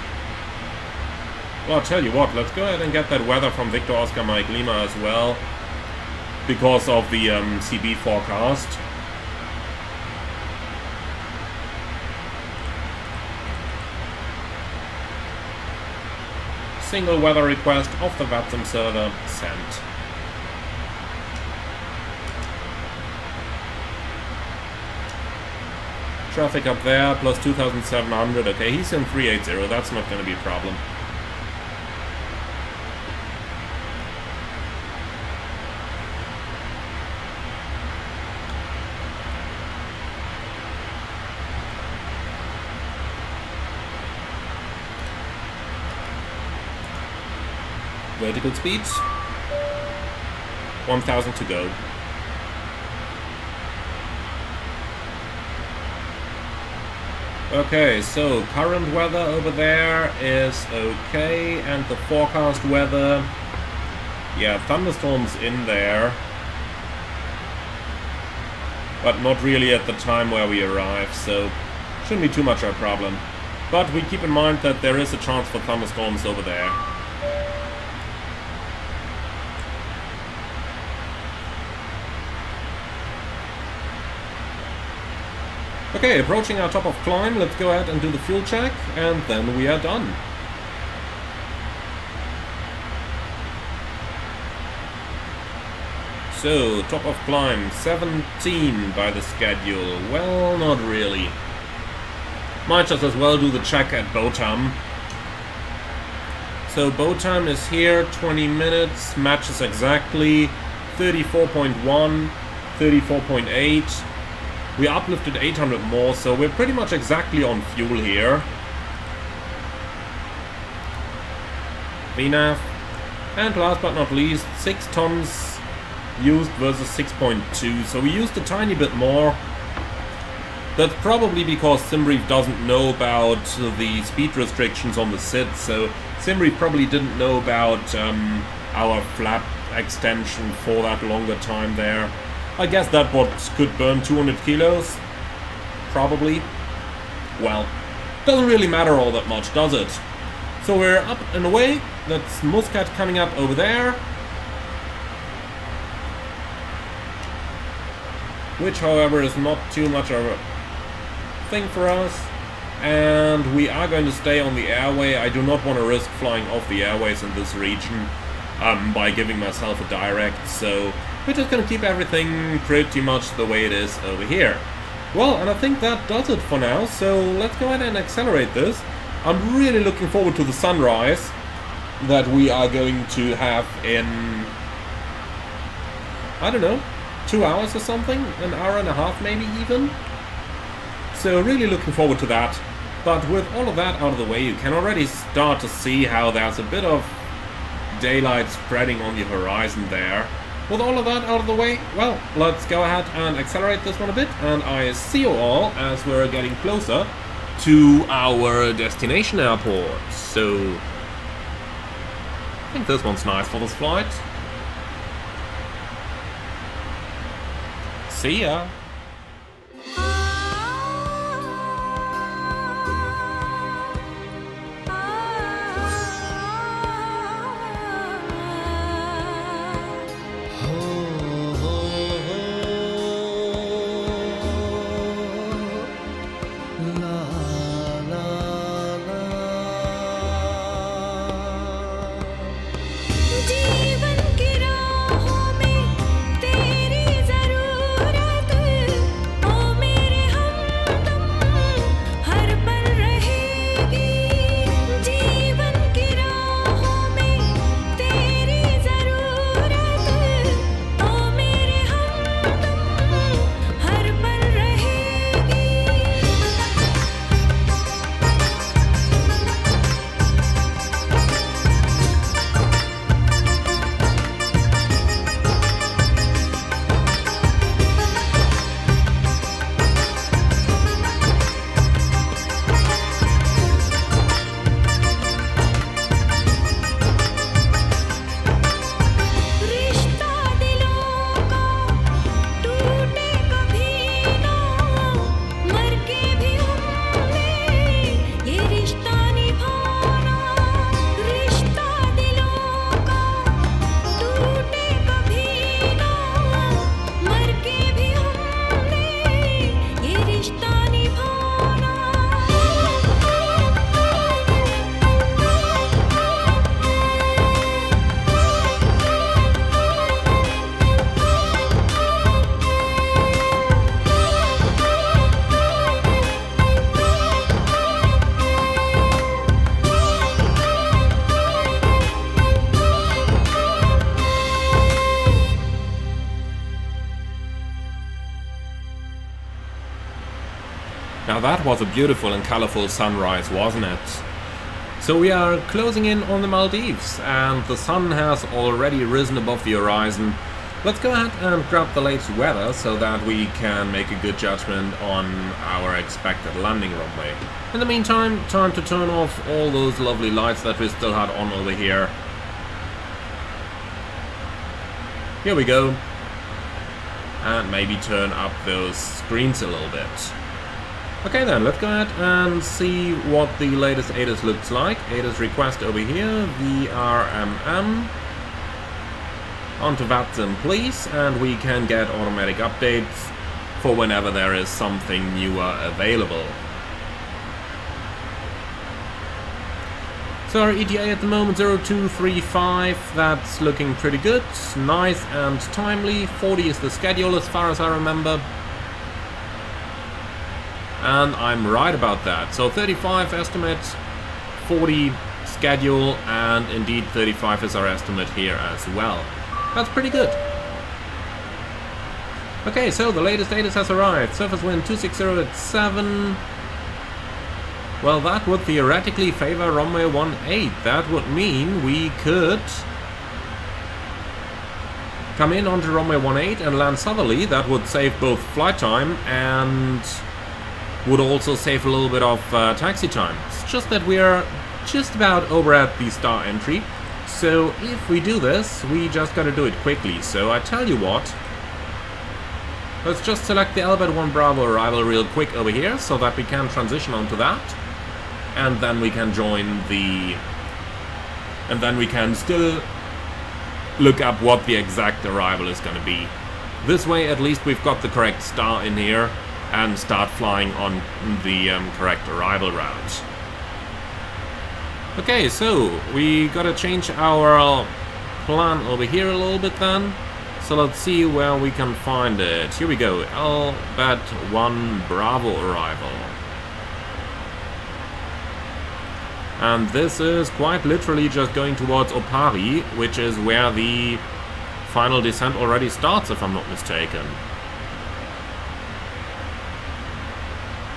Well, I'll tell you what, let's go ahead and get that weather from Victor Oscar Mike Lima as well, because of the CB forecast. Single weather request off the VATSIM server sent. Traffic up there, plus 2,700. Okay, he's in 380, that's not going to be a problem. Vertical speeds, 1,000 to go. Okay, so current weather over there is okay, and the forecast weather, yeah, thunderstorms in there, but not really at the time where we arrive, so shouldn't be too much of a problem. But we keep in mind that there is a chance for thunderstorms over there. Okay, approaching our top of climb, let's go ahead and do the fuel check, and then we are done. So, top of climb, 17 by the schedule. Well, not really. Might just as well do the check at Botam. So, Botam is here, 20 minutes, matches exactly, 34.1, 34.8. We uplifted 800 more, so we're pretty much exactly on fuel here. VNAV. And last but not least, 6 tons used versus 6.2, so we used a tiny bit more. That's probably because SimBrief doesn't know about the speed restrictions on the SID, so SimBrief probably didn't know about our flap extension for that longer time there. I guess that what could burn 200 kilos, probably. Well, doesn't really matter all that much, does it? So we're up and away. That's Muscat coming up over there. Which, however, is not too much of a thing for us. And we are going to stay on the airway. I do not want to risk flying off the airways in this region by giving myself a direct, so we're just going to keep everything pretty much the way it is over here. Well, and I think that does it for now, so let's go ahead and accelerate this. I'm really looking forward to the sunrise that we are going to have in, I don't know, 2 hours or something? An hour and a half maybe even? So really looking forward to that. But with all of that out of the way, you can already start to see how there's a bit of daylight spreading on the horizon there. With all of that out of the way, well, let's go ahead and accelerate this one a bit, and I see you all as we're getting closer to our destination airport. So, I think this one's nice for this flight. See ya! जीवन की राहों में तेरी जरूरत Now that was a beautiful and colorful sunrise, wasn't it? So we are closing in on the Maldives, and the sun has already risen above the horizon. Let's go ahead and grab the latest weather so that we can make a good judgment on our expected landing runway. In the meantime, time to turn off all those lovely lights that we still had on over here. Here we go. And maybe turn up those screens a little bit. Okay then, let's go ahead and see what the latest ADAS looks like. ADAS request over here, VRMM. Onto that then please, and we can get automatic updates for whenever there is something newer available. So our ETA at the moment 0235, that's looking pretty good, nice and timely. 40 is the schedule as far as I remember. And I'm right about that. So 35 estimate, 40 schedule, and indeed 35 is our estimate here as well. That's pretty good. Okay, so the latest ADAS has arrived. Surface wind 260 at 7. Well, that would theoretically favor runway 18. That would mean we could come in onto runway 18 and land southerly. That would save both flight time and would also save a little bit of taxi time. It's just that we are just about over at the star entry. So if we do this, we just gotta do it quickly. So I tell you what, let's just select the Albert 1 Bravo arrival real quick over here so that we can transition onto that. And then we can join the... and then we can still look up what the exact arrival is gonna be. This way at least we've got the correct star in here and start flying on the correct arrival route. Okay, so we gotta change our plan over here a little bit then. So let's see where we can find it. Here we go, Albert 1 Bravo arrival. And this is quite literally just going towards Opari, which is where the final descent already starts, if I'm not mistaken.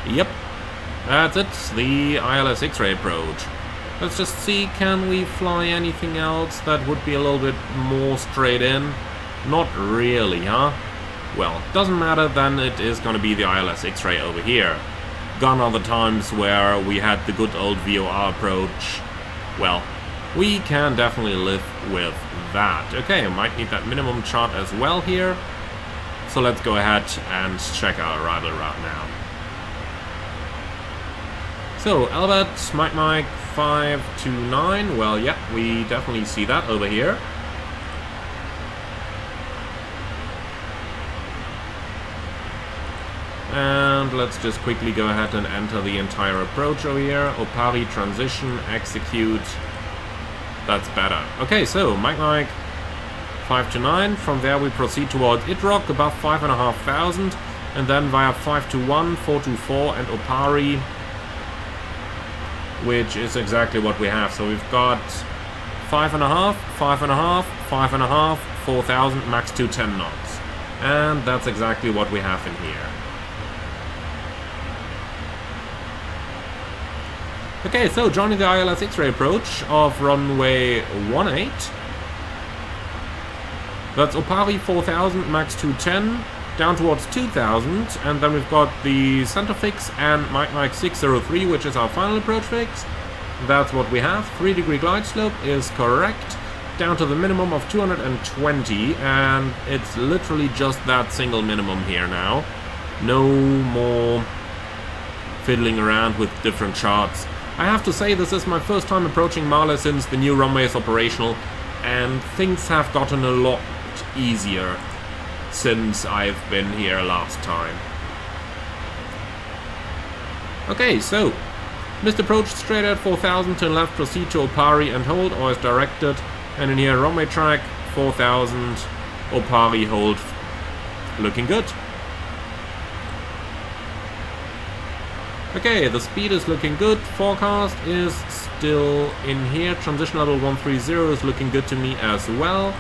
Yep, that's it, the ILS X-ray approach. Let's just see, can we fly anything else that would be a little bit more straight in? Not really, huh? Well, doesn't matter, then it is going to be the ILS X-ray over here. Gone are the times where we had the good old VOR approach. Well, we can definitely live with that. Okay, I might need that minimum chart as well here. So let's go ahead and check our arrival route now. So, Albert, Mike 529, well, yeah, we definitely see that over here. And let's just quickly go ahead and enter the entire approach over here. Opari, transition, execute. That's better. Okay, so, Mike 529, from there we proceed towards Idrock, above 5,500, and then via 521, 424, and Opari, which is exactly what we have. So we've got 5.5, 5.5, 5.5, 4,000, max 210 knots. And that's exactly what we have in here. Okay, so joining the ILS X-ray approach of runway 18. That's Opari 4,000, max 210. Down towards 2000, and then we've got the center fix and Mike 603, which is our final approach fix. That's what we have. 3-degree glide slope is correct. Down to the minimum of 220, and it's literally just that single minimum here now. No more fiddling around with different charts. I have to say, this is my first time approaching Malé since the new runway is operational, and things have gotten a lot easier since I've been here last time. Okay, so missed approach straight at 4,000, turn left, proceed to Opari and hold, or as directed. And in here, runway track 4,000, Opari hold, looking good. Okay, the speed is looking good, forecast is still in here, transition level 130 is looking good to me as well.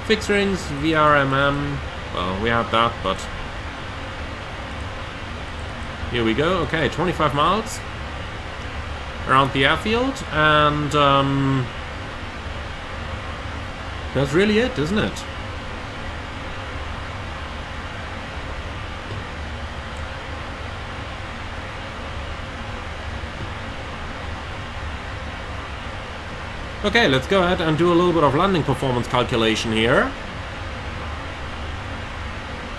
Fixed rings, VRMM, well, we had that, but Here we go. Okay, 25 miles around the airfield, and that's really it, isn't it? Okay, let's go ahead and do a little bit of landing performance calculation here.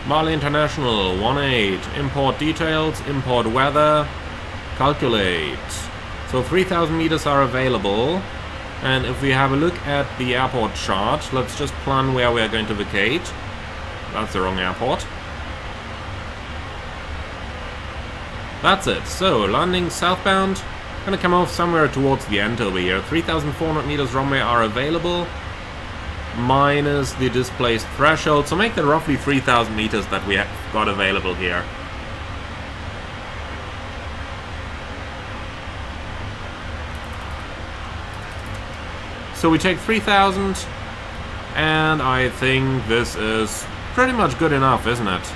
Malé International 18, import details, import weather, calculate. So 3,000 meters are available, and if we have a look at the airport chart, let's just plan where we are going to vacate. That's the wrong airport. That's it. So landing southbound. Gonna come off somewhere towards the end over here. 3,400 meters runway are available, minus the displaced threshold, so make that roughly 3,000 meters that we have got available here. So we take 3,000, and I think this is pretty much good enough, isn't it?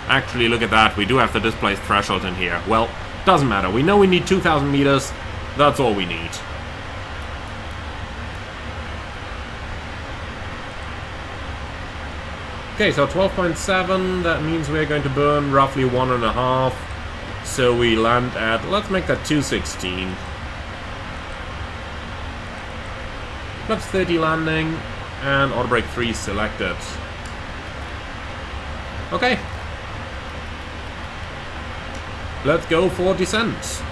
Actually, look at that, we do have the displaced threshold in here. Well, doesn't matter. We know we need 2,000 meters. That's all we need. Okay, so 12.7. That means we're going to burn roughly 1.5. So we land at, let's make that 216. Flaps 30 landing, and auto brake 3 selected. Okay. Let's go for descent.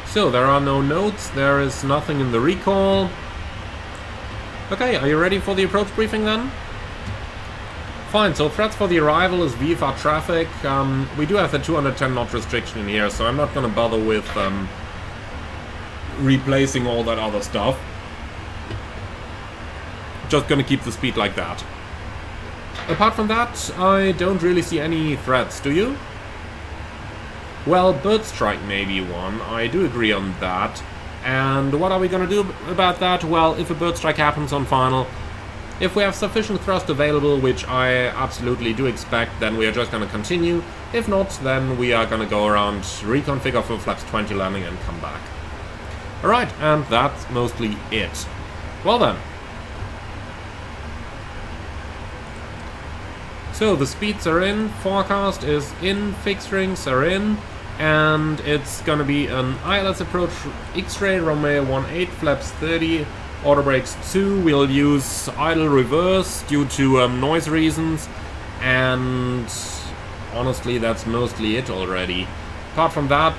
So there are no notes, there is nothing in the recall. Okay, are you ready for the approach briefing then? Fine, so threats for the arrival is VFR traffic. We do have the 210 knot restriction in here, so I'm not going to bother with replacing all that other stuff. Just gonna keep the speed like that. Apart from that, I don't really see any threats, do you? Well, bird strike may be one, I do agree on that. And what are we gonna do about that? Well, if a bird strike happens on final, if we have sufficient thrust available, which I absolutely do expect, then we are just gonna continue. If not, then we are gonna go around, reconfigure for flaps 20 landing and come back. Alright, and that's mostly it. Well then. So the speeds are in, forecast is in, fixed rings are in, and it's gonna be an ILS approach X-ray, runway 18, flaps 30, auto brakes 2. We'll use idle reverse due to noise reasons, and honestly that's mostly it already. Apart from that,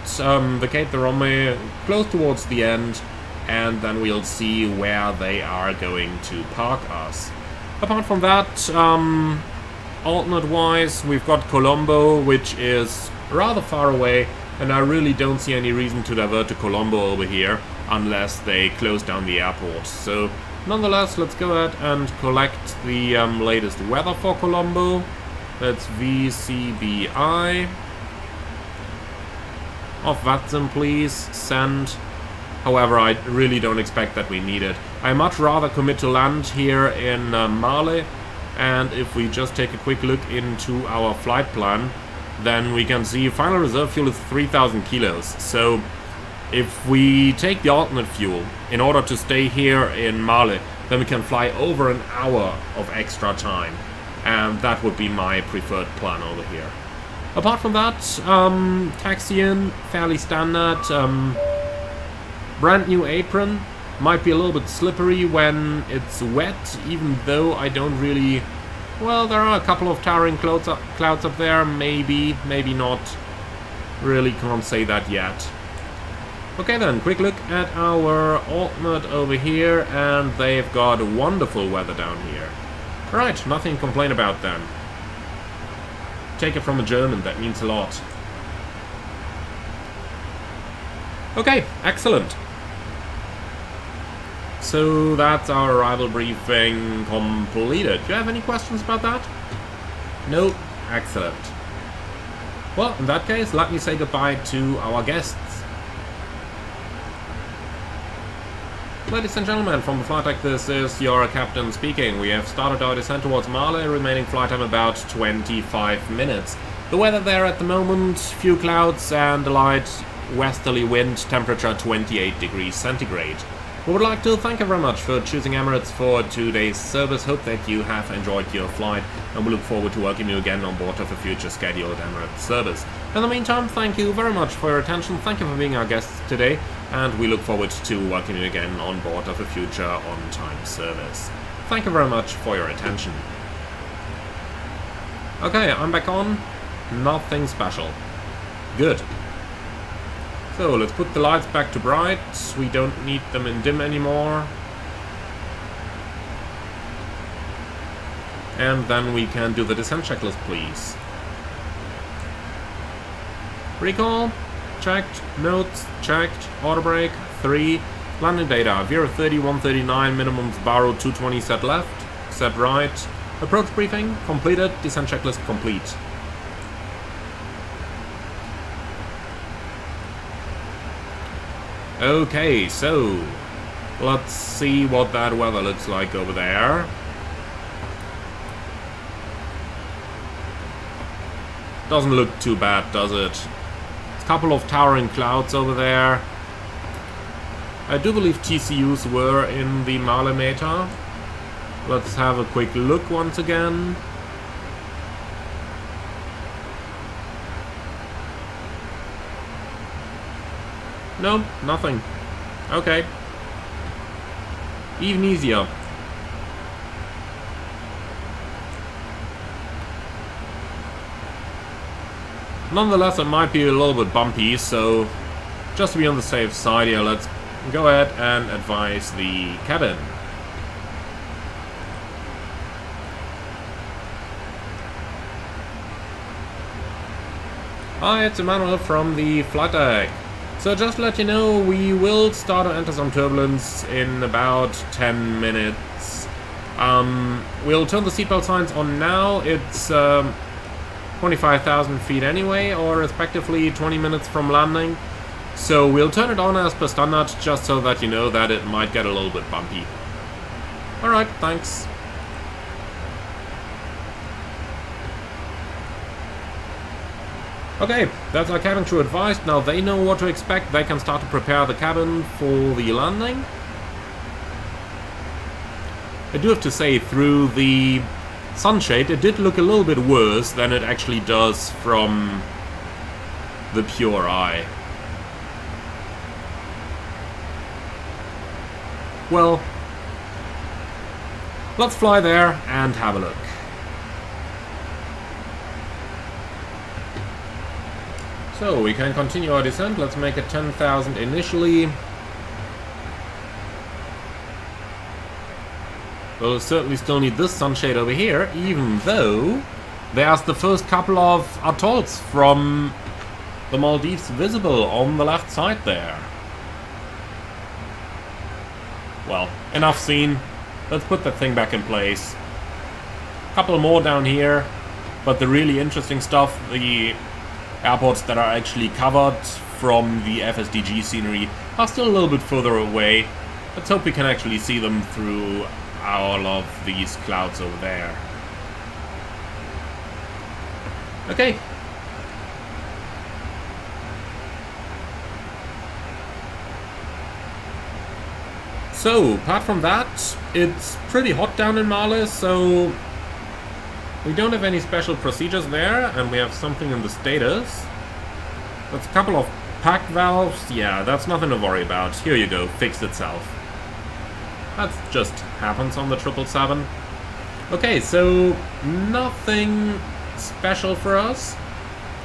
vacate the runway close towards the end, and then we'll see where they are going to park us. Apart from that, alternate-wise, we've got Colombo, which is rather far away, and I really don't see any reason to divert to Colombo over here, unless they close down the airport. So, nonetheless, let's go ahead and collect the latest weather for Colombo. That's VCBI. Off VATSIM, please. Send. However, I really don't expect that we need it. I much rather commit to land here in Malé. And if we just take a quick look into our flight plan, then we can see final reserve fuel is 3,000 kilos. So if we take the alternate fuel in order to stay here in Malé, then we can fly over an hour of extra time. And that would be my preferred plan over here. Apart from that, taxi in, fairly standard. Brand new apron. Might be a little bit slippery when it's wet, even though I don't really... Well, there are a couple of towering clouds up there, maybe, maybe not. Really can't say that yet. Okay then, quick look at our alternate over here, and they've got wonderful weather down here. Right, nothing to complain about then. Take it from a German, that means a lot. Okay, excellent. So that's our arrival briefing completed. Do you have any questions about that? No? Excellent. Well, in that case, let me say goodbye to our guests. Ladies and gentlemen, from the flight deck, this is your captain speaking. We have started our descent towards Malé, remaining flight time about 25 minutes. The weather there at the moment, few clouds and a light westerly wind, temperature 28 degrees centigrade. We would like to thank you very much for choosing Emirates for today's service. Hope that you have enjoyed your flight, and we look forward to welcoming you again on board of a future scheduled Emirates service. In the meantime, thank you very much for your attention, thank you for being our guests today, and we look forward to welcoming you again on board of a future on-time service. Thank you very much for your attention. Okay, I'm back on. Nothing special. Good. So, let's put the lights back to bright. We don't need them in dim anymore. And then we can do the descent checklist, please. Recall, checked. Notes, checked. Auto brake, 3. Landing data, Vero 30, 139, minimums Barrow 220 set left, set right. Approach briefing, completed. Descent checklist complete. Okay, so let's see what that weather looks like over there. Doesn't look too bad, does it? A couple of towering clouds over there. I do believe TCUs were in the Malé meta. Let's have a quick look once again. No, nothing. Okay. Even easier. Nonetheless, it might be a little bit bumpy, so just to be on the safe side here, let's go ahead and advise the cabin. Hi, it's Emmanuel from the flight deck. So just to let you know, we will start to enter some turbulence in about 10 minutes. We'll turn the seatbelt signs on now. It's 25,000 feet anyway, or respectively 20 minutes from landing. So we'll turn it on as per standard, just so that you know that it might get a little bit bumpy. Alright, thanks. Okay, that's our cabin crew advised. Now they know what to expect. They can start to prepare the cabin for the landing. I do have to say, through the sunshade, it did look a little bit worse than it actually does from the pure eye. Well, let's fly there and have a look. So, we can continue our descent. Let's make it 10,000 initially. We'll certainly still need this sunshade over here, even though there's the first couple of atolls from the Maldives visible on the left side there. Well, enough seen. Let's put that thing back in place. Couple more down here, but the really interesting stuff, the airports that are actually covered from the FSDG scenery, are still a little bit further away. Let's hope we can actually see them through all of these clouds over there. Okay. So, apart from that, it's pretty hot down in Malé, so we don't have any special procedures there, and we have something in the status. That's a couple of pack valves. Yeah, that's nothing to worry about. Here you go, fixed itself. That just happens on the 777. Okay, so nothing special for us.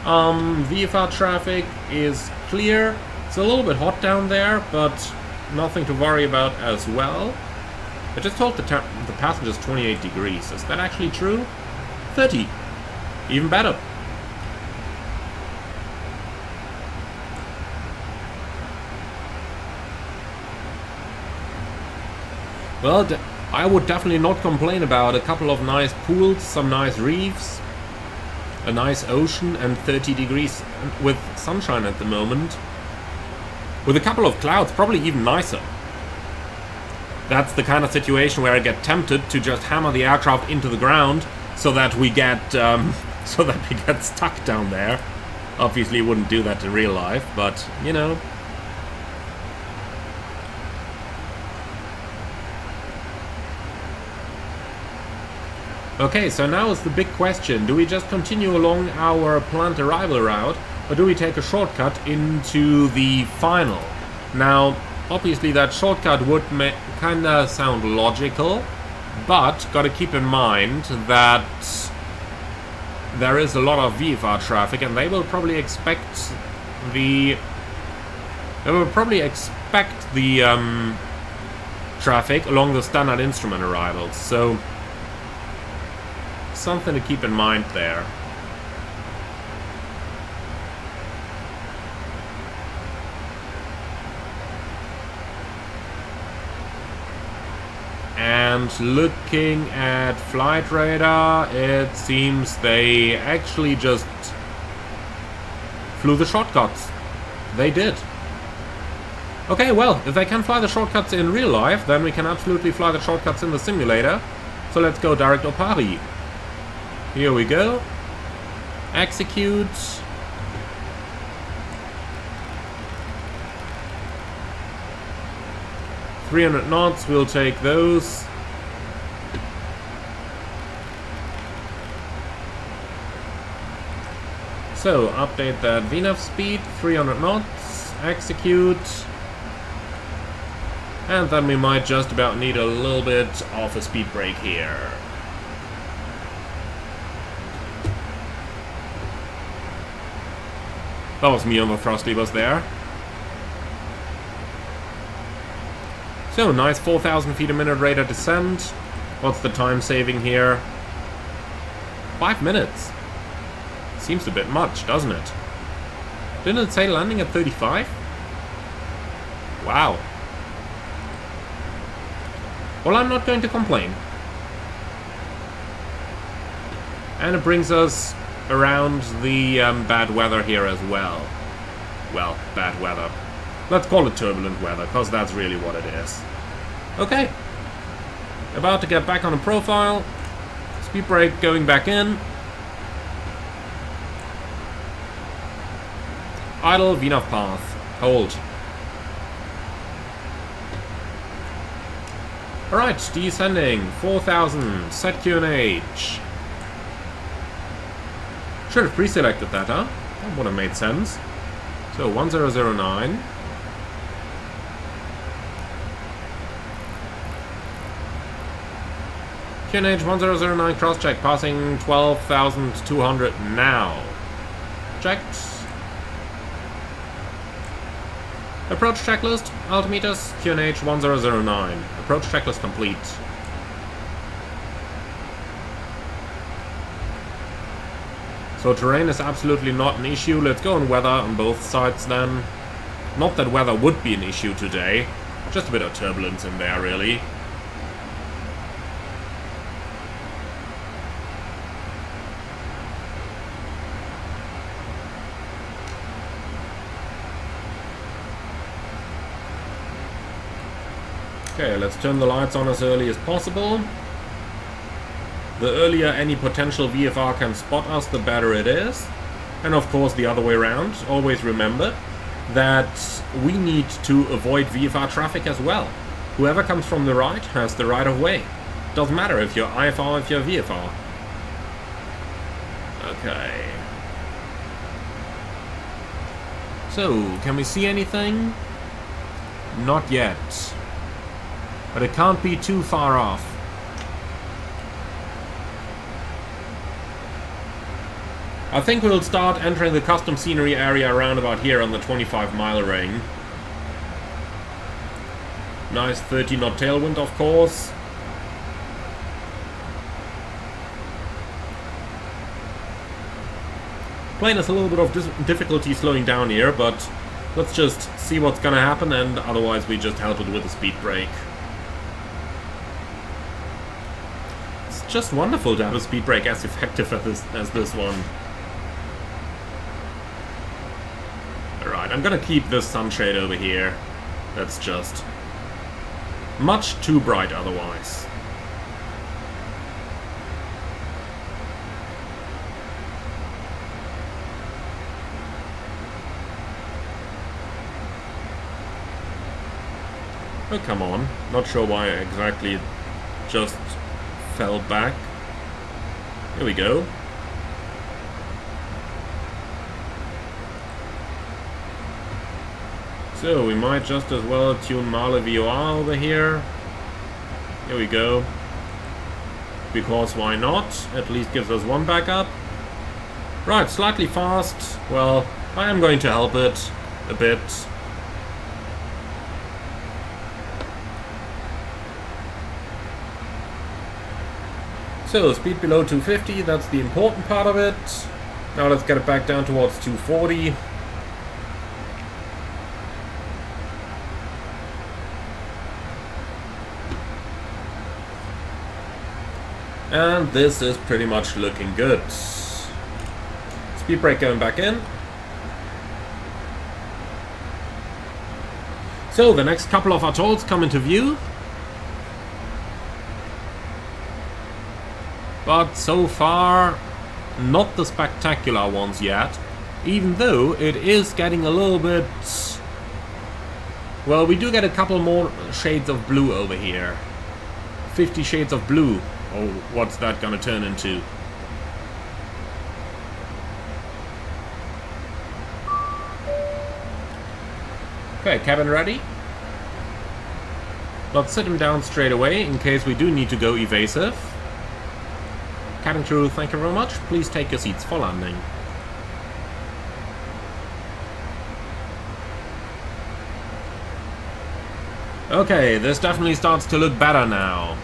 VFR traffic is clear. It's a little bit hot down there, but nothing to worry about as well. I just told the passengers 28 degrees. Is that actually true? 30. Even better. Well, I would definitely not complain about a couple of nice pools, some nice reefs, a nice ocean, and 30 degrees with sunshine at the moment. With a couple of clouds, probably even nicer. that's the kind of situation where I get tempted to just hammer the aircraft into the ground so that we get stuck down there. Obviously, wouldn't do that in real life, but you know. Okay, so now is the big question. Do we just continue along our planned arrival route, or do we take a shortcut into the final? Now, obviously that shortcut would kinda sound logical, but gotta keep in mind that there is a lot of VFR traffic, and they will probably expect the traffic along the standard instrument arrivals. So something to keep in mind there. And looking at flight radar, it seems they actually just flew the shortcuts. They did. Okay, well, if they can fly the shortcuts in real life, then we can absolutely fly the shortcuts in the simulator. So let's go direct au Paris. Here we go. Execute. $300 knots, we'll take those. So, update that VNAV speed, 300 knots, execute. And then we might just about need a little bit of a speed brake here. That was me on the thrust levers there. So, nice 4,000 feet a minute rate of descent. What's the time saving here? 5 minutes. Seems a bit much, doesn't it? Didn't it say landing at 35? Wow. Well, I'm not going to complain. And it brings us around the bad weather here as well. Well, bad weather. Let's call it turbulent weather, because that's really what it is. Okay. About to get back on a profile. Speed brake going back in. Idle, VNAV path. Hold. Alright, descending. 4,000. Set QNH. Should have pre-selected that, huh? That would have made sense. So, 1009. QNH 1009 cross-check, passing 12,200 now. Checked. Approach checklist, altimeters, QNH 1009. Approach checklist complete. So terrain is absolutely not an issue. Let's go on weather on both sides then. Not that weather would be an issue today. Just a bit of turbulence in there, really. Okay, let's turn the lights on as early as possible. The earlier any potential VFR can spot us, the better it is. And of course the other way around. Always remember that we need to avoid VFR traffic as well. Whoever comes from the right has the right of way. Doesn't matter if you're IFR or if you're VFR. Okay. So, can we see anything? Not yet. But it can't be too far off. I think we'll start entering the custom scenery area around about here on the 25-mile ring. Nice 30-knot tailwind, of course. Plane has a little bit of difficulty slowing down here, but let's just see what's gonna happen, and otherwise we just help it with a speed brake. It's just wonderful to have a speed brake as effective as this one. Alright, I'm gonna keep this sunshade over here. That's just Much too bright otherwise. Oh, come on. Not sure why exactly it just fell back. Here we go. So, we might just as well tune Malé VOR over here. Here we go. Because why not? At least gives us one backup. Right, slightly fast. Well, I am going to help it a bit. So, speed below 250, that's the important part of it. Now let's get it back down towards 240. And this is pretty much looking good. Speed brake going back in. So, the next couple of atolls come into view. But so far, not the spectacular ones yet. Even though it is getting a little bit... Well, we do get a couple more shades of blue over here. 50 shades of blue. Oh, what's that gonna turn into? Okay, cabin ready. Let's sit him down straight away in case we do need to go evasive. Cabin crew, thank you very much. Please take your seats for landing. Okay, this definitely starts to look better now.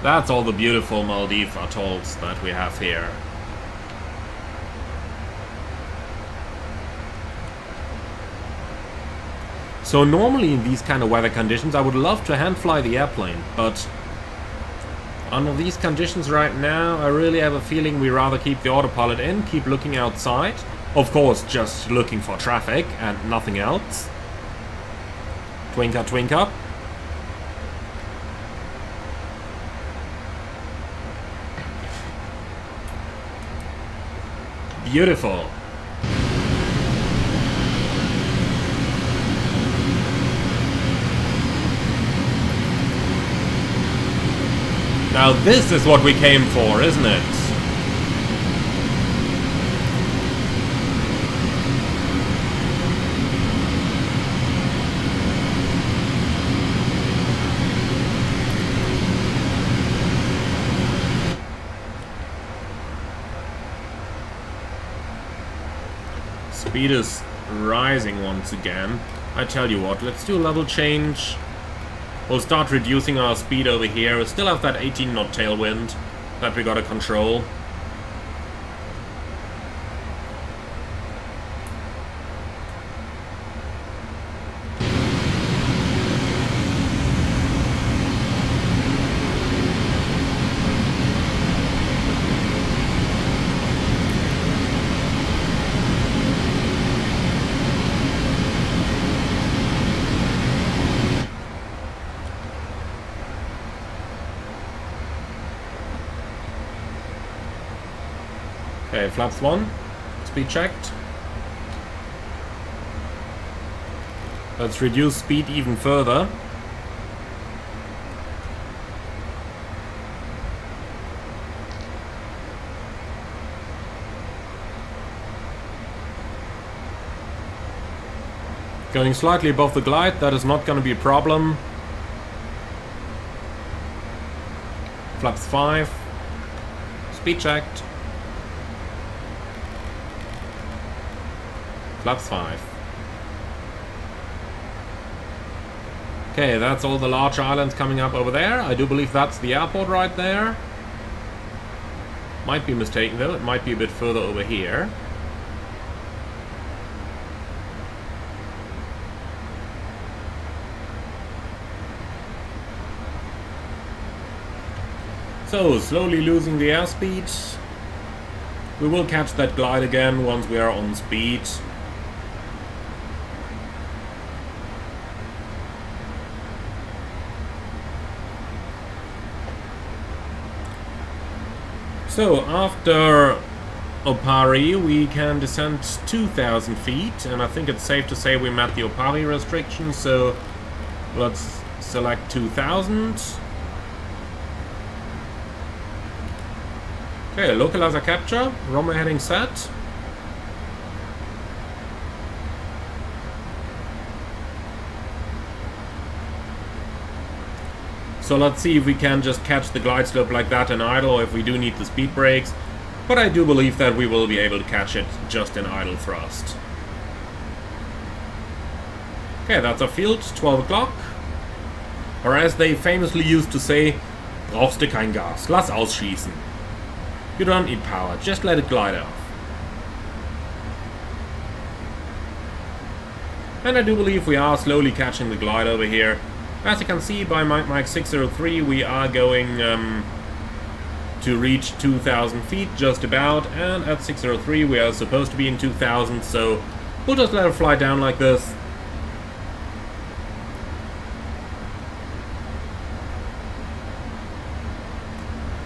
That's all the beautiful Maldives atolls that we have here. So normally in these kind of weather conditions I would love to hand fly the airplane, but under these conditions right now I really have a feeling we rather keep the autopilot in, keep looking outside. Of course, just looking for traffic and nothing else. Twinker, twinker. Beautiful. Now this is what we came for, isn't it? Speed is rising once again. I tell you what, let's do a level change. We'll start reducing our speed over here. We'll still have that 18 knot tailwind that we gotta control. Okay, flaps 1, speed checked. Let's reduce speed even further. Going slightly above the glide, that is not going to be a problem. Flaps 5, speed checked. Flaps 5. Okay, that's all the large islands coming up over there. I do believe that's the airport right there. Might be mistaken though, it might be a bit further over here. So, slowly losing the airspeed. We will catch that glide again once we are on speed. So after Opari we can descend 2,000 feet, and I think it's safe to say we met the Opari restriction, so let's select 2,000. Okay, localizer capture, runway heading set. So let's see if we can just catch the glide slope like that in idle, or if we do need the speed brakes. But I do believe that we will be able to catch it just in idle thrust. Okay, that's our field, 12 o'clock. Or as they famously used to say, brauchst du kein Gas, lass ausschießen. You don't need power, just let it glide off. And I do believe we are slowly catching the glide over here. As you can see by Mike 603, we are going to reach 2,000 feet just about, and at 603 we are supposed to be in 2,000, so we'll just let it fly down like this.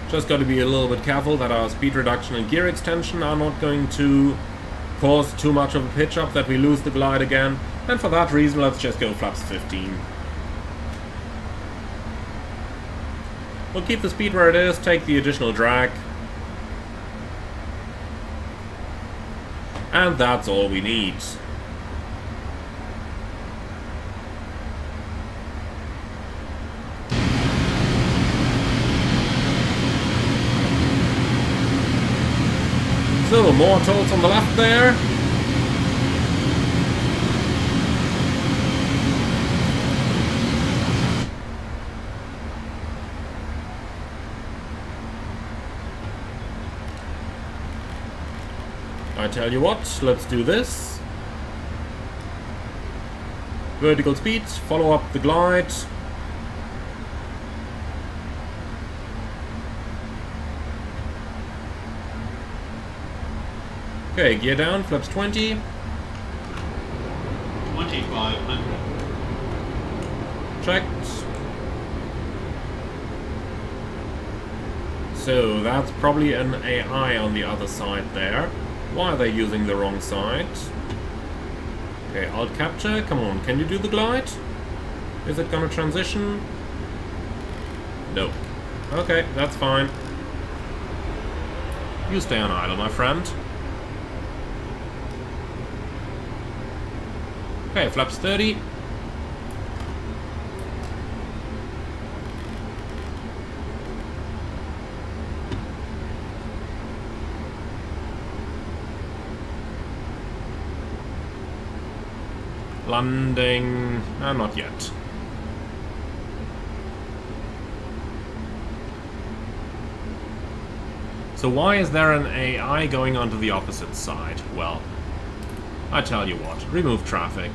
Just got to be a little bit careful that our speed reduction and gear extension are not going to cause too much of a pitch up that we lose the glide again, and for that reason let's just go flaps 15. We'll keep the speed where it is, take the additional drag. And that's all we need. So, more tolls on the left there. I tell you what, let's do this. Vertical speed, follow up the glide. Okay, gear down, flaps 20. 2500. Checked. So that's probably an AI on the other side there. Why are they using the wrong side? Okay, alt capture, come on, can you do the glide? Is it gonna transition? No. Okay, that's fine. You stay on idle, my friend. Okay, flaps 30. Landing... not yet. So why is there an AI going onto the opposite side? Well, I tell you what, remove traffic.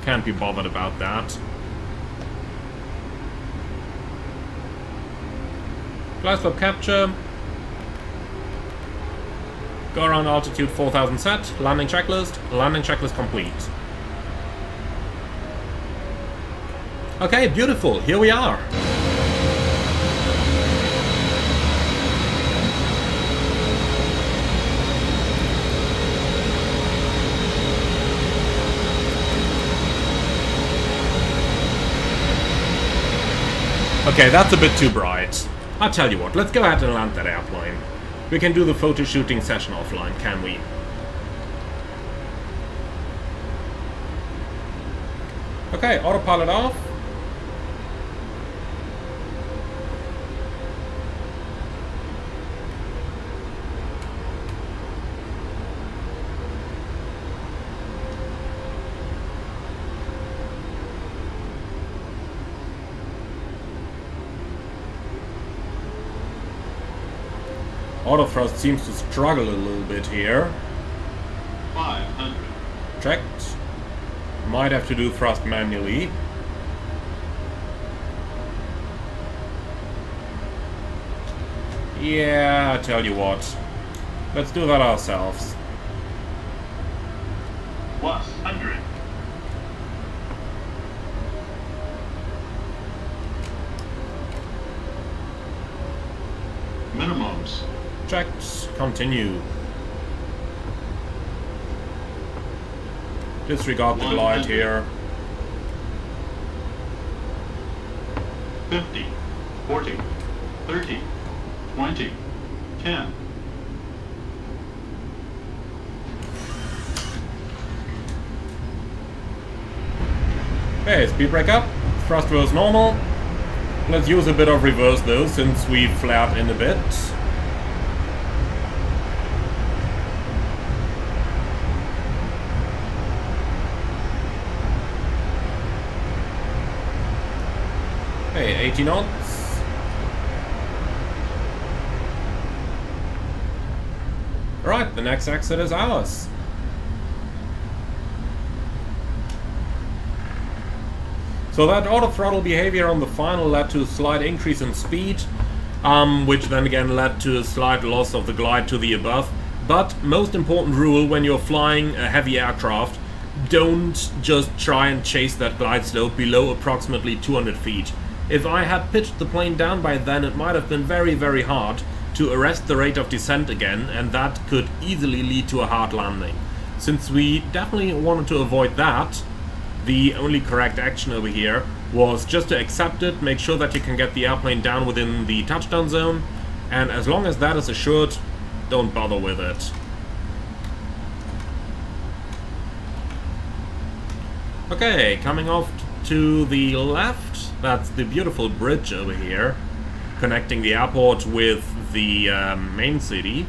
Can't be bothered about that. Glide slope capture. Go around altitude 4000 set, landing checklist complete. Okay, beautiful, here we are. Okay, that's a bit too bright. I'll tell you what, let's go ahead and land that airplane. We can do the photo shooting session offline, can we? Okay, autopilot off. Auto thrust seems to struggle a little bit here. 500. Checked. Might have to do thrust manually. Yeah, I tell you what. Let's do that ourselves. 100. Minimums. Checked. Continue. Disregard the glide here. 50, 40, 30, 20, 10. Okay, speed brake up. Thrust was normal. Let's use a bit of reverse though, since we flared in a bit. Okay, 80 knots. Alright, the next exit is ours. So that auto throttle behavior on the final led to a slight increase in speed, which then again led to a slight loss of the glide to the above. But most important rule when you're flying a heavy aircraft, don't just try and chase that glide slope below approximately 200 feet. If I had pitched the plane down by then, it might have been very, very hard to arrest the rate of descent again, and that could easily lead to a hard landing. Since we definitely wanted to avoid that, the only correct action over here was just to accept it, make sure that you can get the airplane down within the touchdown zone, and as long as that is assured, don't bother with it. Okay, coming off to the left, that's the beautiful bridge over here, connecting the airport with the main city.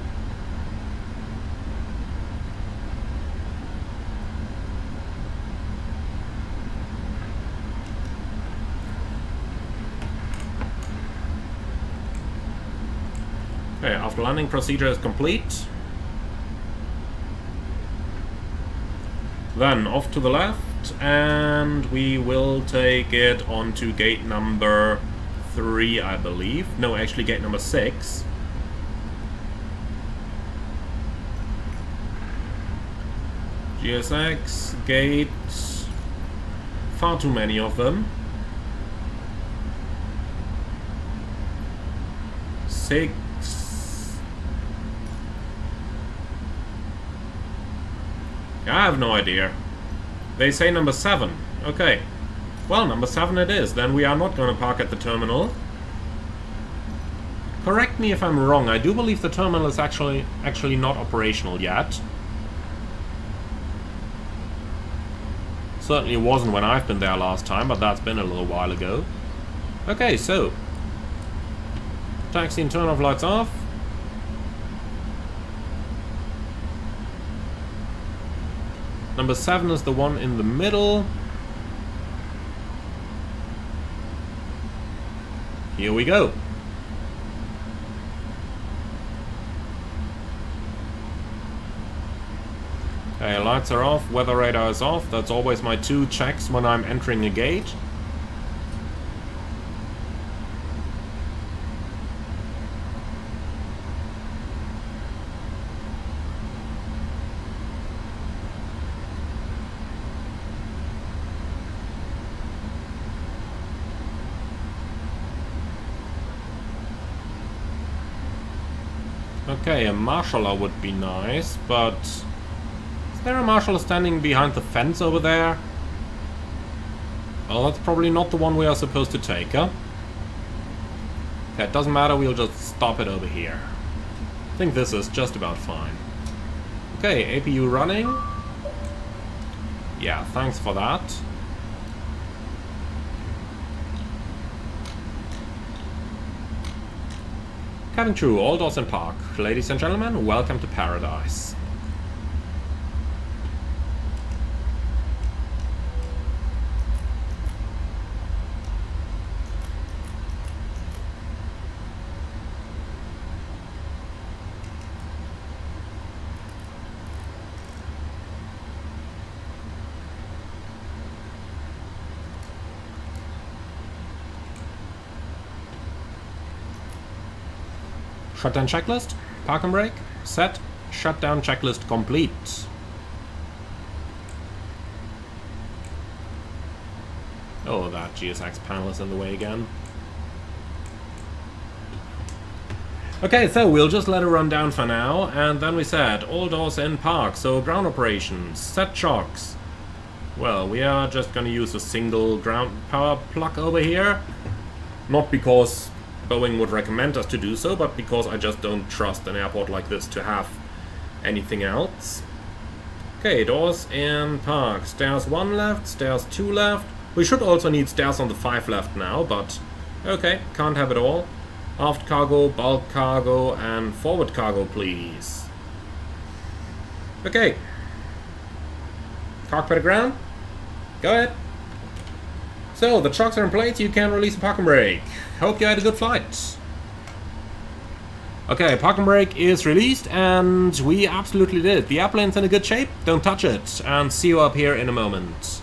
Okay, after landing procedure is complete. Then off to the left, and we will take it onto gate number 3, I believe. No, actually gate number 6. GSX, gates, far too many of them. 6. I have no idea. They say number 7. Okay. Well, number 7 it is. Then we are not going to park at the terminal. Correct me if I'm wrong. I do believe the terminal is actually not operational yet. Certainly wasn't when I've been there last time, but that's been a little while ago. Okay, so taxi and turn off lights off. Number 7 is the one in the middle. Here we go. Okay, lights are off, weather radar is off. That's always my 2 checks when I'm entering a gate. Okay, a marshaller would be nice, but is there a marshaller standing behind the fence over there? Well, that's probably not the one we are supposed to take, huh? Okay, it doesn't matter, we'll just stop it over here. I think this is just about fine. Okay, APU running. Yeah, thanks for that. Cabin crew, all doors in park. Ladies and gentlemen, welcome to paradise. Shutdown checklist, park and brake, set, shutdown checklist complete. Oh, that GSX panel is in the way again. Okay, so we'll just let it run down for now, and then we said all doors in park, so ground operations, set shocks. Well, we are just gonna use a single ground power plug over here. Not because Boeing would recommend us to do so, but because I just don't trust an airport like this to have anything else. Okay, doors in park. Stairs 1 left, stairs 2 left. We should also need stairs on the 5 left now, but okay, can't have it all. Aft cargo, bulk cargo, and forward cargo, please. Okay. Cockpit ground. Go ahead. So, the chocks are in place, you can release a parking brake. Hope you had a good flight. Okay, parking brake is released, and we absolutely did. The airplane's in a good shape, don't touch it, and see you up here in a moment.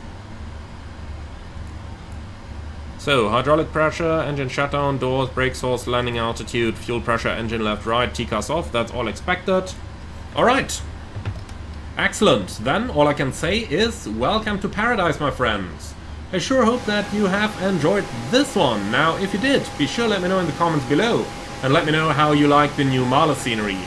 So, hydraulic pressure, engine shutdown, doors, brake source, landing altitude, fuel pressure, engine left, right, TCAS off, that's all expected. Alright. Excellent. Then all I can say is, welcome to paradise, my friends. I sure hope that you have enjoyed this one. Now, if you did, be sure to let me know in the comments below, and let me know how you like the new Malé scenery.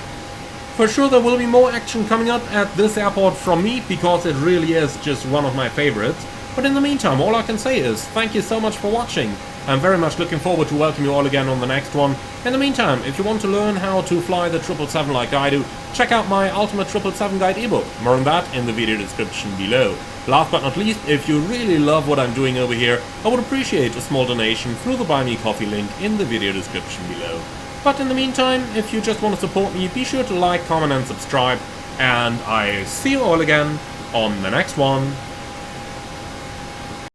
For sure there will be more action coming up at this airport from me, because it really is just one of my favorites. But in the meantime, all I can say is, thank you so much for watching. I'm very much looking forward to welcome you all again on the next one. In the meantime, if you want to learn how to fly the 777 like I do, check out my Ultimate 777 Guide ebook. More on that in the video description below. Last but not least, if you really love what I'm doing over here, I would appreciate a small donation through the Buy Me Coffee link in the video description below. But in the meantime, if you just want to support me, be sure to like, comment and subscribe. And I see you all again on the next one.